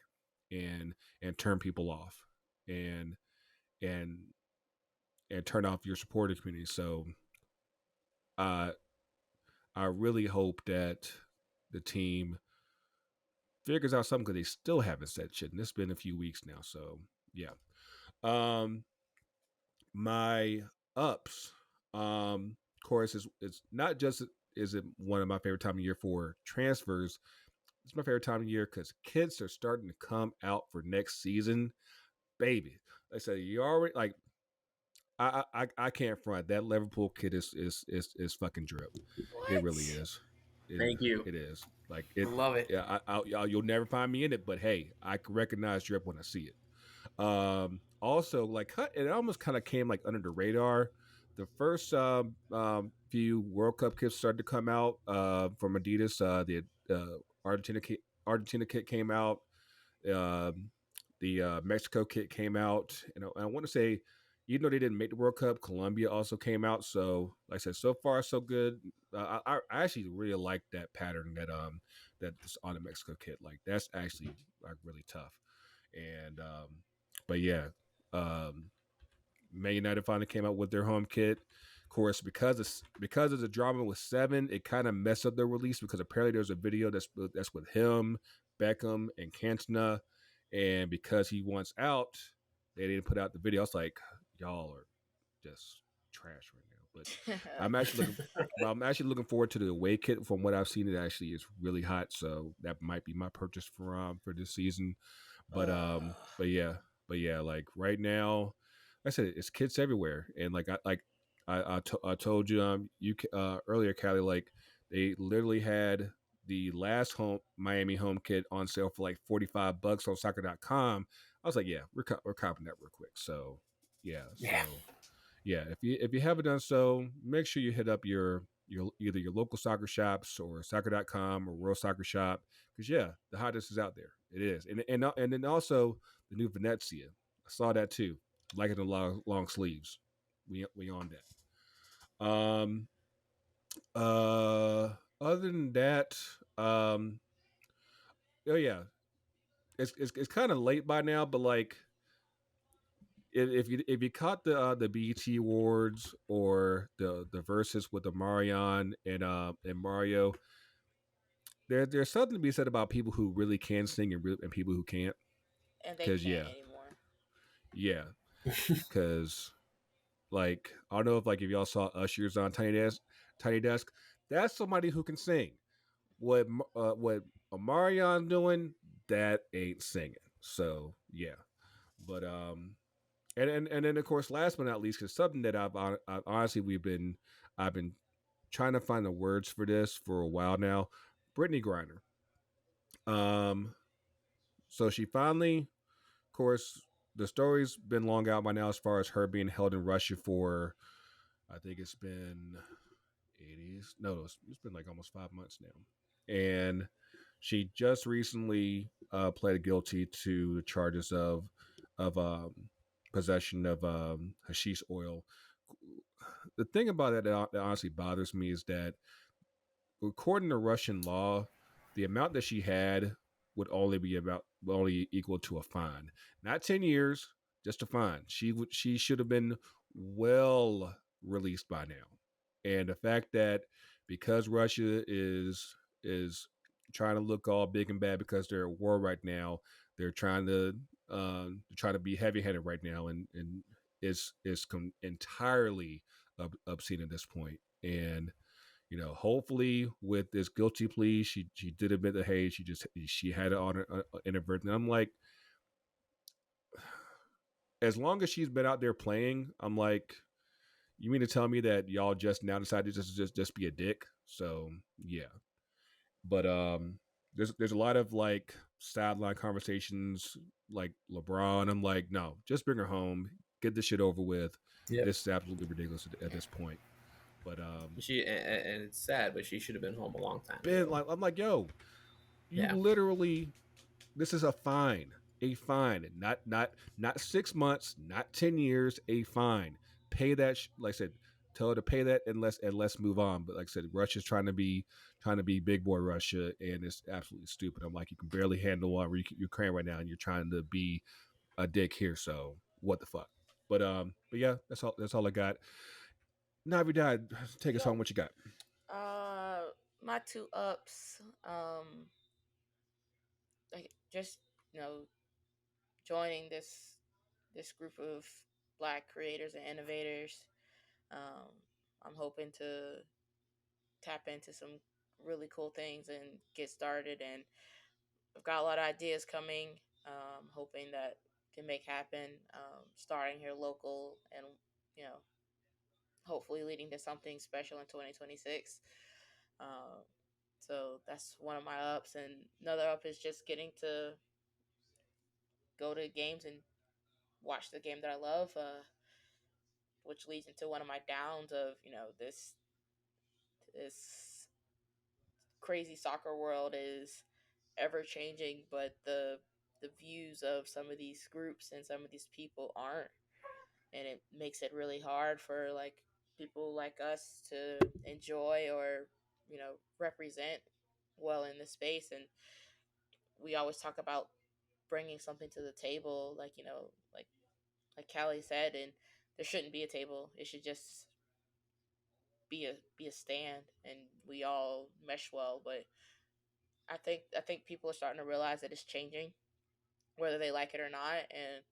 and turn people off and and and turn off your supporter community. So uh, I really hope that the team figures out something because they still haven't said shit, and it's been a few weeks now. So yeah, um, my ups, of course, is it's not just is it one of my favorite time of year for transfers. It's my favorite time of year because kids are starting to come out for next season, baby. Like I said, you already like I can't front that Liverpool kid is fucking drip. It really What? is. It, Thank you. it is like I it. love it. Yeah, you'll never find me in it, but hey, I can recognize drip when I see it. Also, like it almost kind of came like under the radar. The first few World Cup kits started to come out from Adidas. The Argentina kit came out. Um, the Mexico kit came out, and I want to say, even though they didn't make the World Cup, Colombia also came out. So, like I said, so far so good. I actually really like that pattern that's on the Mexico kit. Like that's actually like really tough. And but yeah, um, Man United finally came out with their home kit. Of course, because of the drama with Seven, it kind of messed up their release because apparently there's a video that's with him, Beckham, and Cantona, and because he wants out, they didn't put out the video. I was like, y'all are just trash right now. But I'm actually looking, I'm actually looking forward to the away kit. From what I've seen, it actually is really hot, so that might be my purchase for this season. But yeah, like right now, like I said it's kids everywhere, and I told you earlier, Cali, like they literally had the last home Miami home kit on sale for like $45 on soccer.com. I was like, yeah, we're copping that real quick. So yeah, Yeah. yeah, if you haven't done so, make sure you hit up your either your local soccer shops or soccer.com or World Soccer Shop because yeah, the hottest is out there. It is, and then also the new Venezia. I saw that too. Liking the long sleeves. We on that. Other than that, oh yeah, it's kind of late by now, but like if you caught the BET awards or the verses with the Marion and Mario, there's something to be said about people who really can sing and people who can't. And they Because can't anymore. yeah, because like I don't know if y'all saw Usher's on Tiny Desk, that's somebody who can sing. What Marion doing, that ain't singing. So yeah, but and then of course last but not least, because something that I've honestly I've been trying to find the words for this for a while now. Brittany Griner. Um, so she finally, of course, the story's been long out by now as far as her being held in Russia for, I think it's been 80s. No, it's been like almost 5 months now, and she just recently pled guilty to the charges of possession of hashish oil. The thing about it that honestly bothers me is that according to Russian law, the amount that she had would only equal to a fine, not 10 years, just a fine. She should have been well released by now, and the fact that because Russia is trying to look all big and bad because they're at war right now, they're trying to be heavy handed right now, and entirely obscene at this point, and hopefully with this guilty plea, she did admit that hey, she had it on her inadvertent. I'm like, as long as she's been out there playing, I'm like, you mean to tell me that y'all just now decided to just be a dick? So yeah, but there's a lot of like sideline conversations like LeBron. I'm like, no, just bring her home, get this shit over with. Yep. This is absolutely ridiculous at this point. But She and it's sad, but she should have been home a long time Ben, ago. like, I'm like, yo, You literally, this is a fine. A fine. Not 6 months, not 10 years, a fine. Pay that like I said, tell her to pay that and let's move on. But like I said, Russia's trying to be big boy Russia, and it's absolutely stupid. I'm like, you can barely handle Ukraine right now, and you're trying to be a dick here. So what the fuck? But yeah, that's all I got. Navi died. Take us home. What you got? My two ups. Like just joining this group of Black creators and innovators. I'm hoping to tap into some really cool things and get started. And I've got a lot of ideas coming. Hoping that can make happen. Starting here local, and you know, hopefully leading to something special in 2026. So that's one of my ups, and another up is just getting to go to games and watch the game that I love. Which leads into one of my downs of this crazy soccer world is ever changing, but the views of some of these groups and some of these people aren't, and it makes it really hard for like people like us to enjoy or represent well in this space. And we always talk about bringing something to the table, like like Callie said, and there shouldn't be a table. It should just be a stand, and we all mesh well. But I think people are starting to realize that it's changing, whether they like it or not. And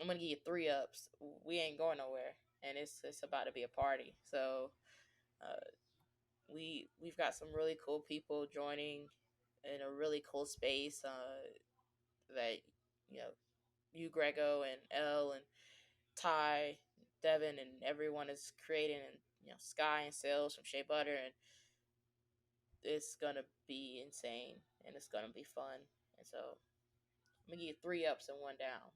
I'm gonna give you three ups. We ain't going nowhere, and it's about to be a party. So uh, we've got some really cool people joining in a really cool space that you know you Greggo and Elle and Ty, Devin, and everyone is creating, and Sky and Sales from Shea Butter, and it's gonna be insane and it's gonna be fun. And so I'm gonna give you three ups and one down.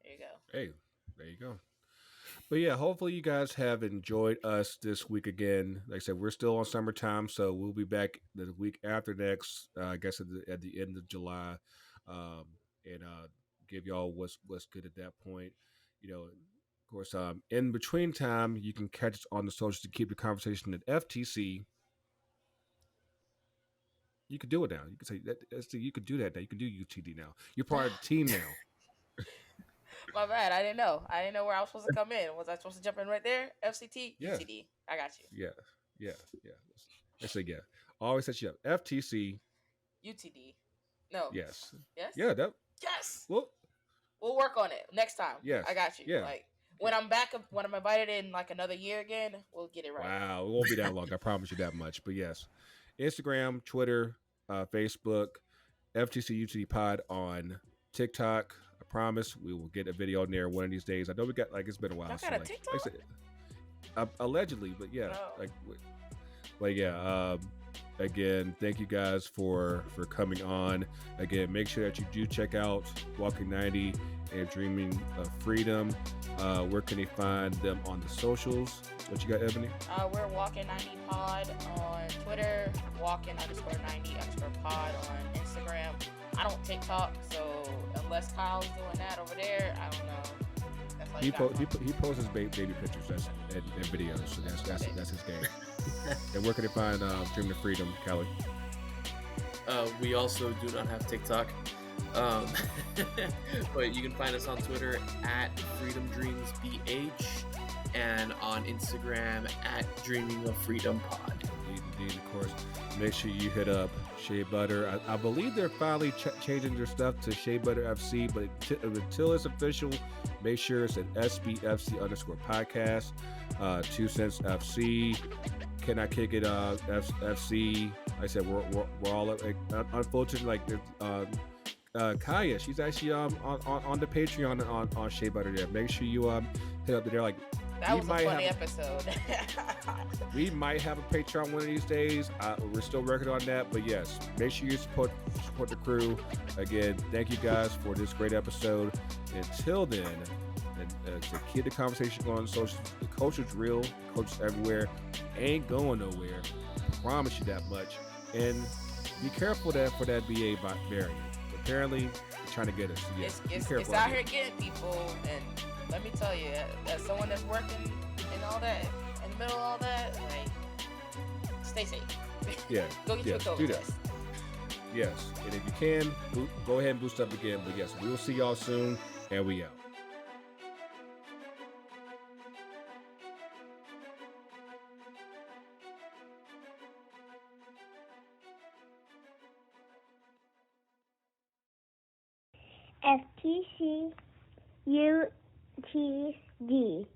There you go. Hey, there you go. But yeah, hopefully you guys have enjoyed us this week again. Like I said, we're still on summertime, so we'll be back the week after next. I guess at the end of July, and give y'all what's good at that point. Of course, in between time, you can catch us on the socials to keep the conversation at FTC. You could do it now. You could say that. You could do that now. You can do UTD now. You're part of the team now. My bad. I didn't know. I didn't know where I was supposed to come in. Was I supposed to jump in right there? FCT, Yeah. UTD. I got you. Yeah. I say yeah. Always set you up. FTC. UTD. No. Yes. Yes. Yeah. Yes. Well, we'll work on it next time. Yes. I got you. Yeah. Like when I'm back, when I'm invited in like another year again, we'll get it right. Wow, it won't be that long. I promise you that much. But yes, Instagram, Twitter, Facebook, FTC UTD Pod on TikTok. I promise we will get a video on there one of these days. I know we got it's been a while. Y'all So got a TikTok? like I said, allegedly, but yeah, again, thank you guys for coming on. Again, make sure that you do check out Walkin 90 and Dreaming of Freedom. Where can they find them on the socials? What you got, Ebony? We're Walkin 90 Pod on Twitter, Walkin_90_pod on Instagram. I don't TikTok, so unless Kyle's doing that over there, I don't know. That's all he posts his baby pictures and videos, so that's his game. And where can they find Dreaming of Freedom, Cali? We also do not have TikTok. But you can find us on Twitter at FreedomDreamsBH and on Instagram at Dreaming of Freedom Pod. Indeed, of course. Make sure you hit up Shea Butter. I believe they're finally changing their stuff to Shea Butter FC, but until it's official, make sure it's at SBFC_podcast, 2 Cents FC. Can I kick it? FC. I said we're all unfortunately Kaya. She's actually on the Patreon on Shea Butter there. Make sure you hit up there. That was a funny episode. We might have a Patreon one of these days. We're still working on that, but yes, make sure you support the crew. Again, thank you guys for this great episode. Until then, and to keep the conversation going on social, the culture's real, culture's everywhere, ain't going nowhere. Promise you that much. And be careful that for that BA variant. Apparently, they're trying to get us. So yeah, be It's careful out out there. here getting people, and let me tell you, as someone that's working and all that, in the middle of all that, like, stay safe. Yeah, Go get you a yes, do COVID that. test. Yes, and if you can, go ahead and boost up again. But yes, we will see y'all soon, and we out. FTC UTD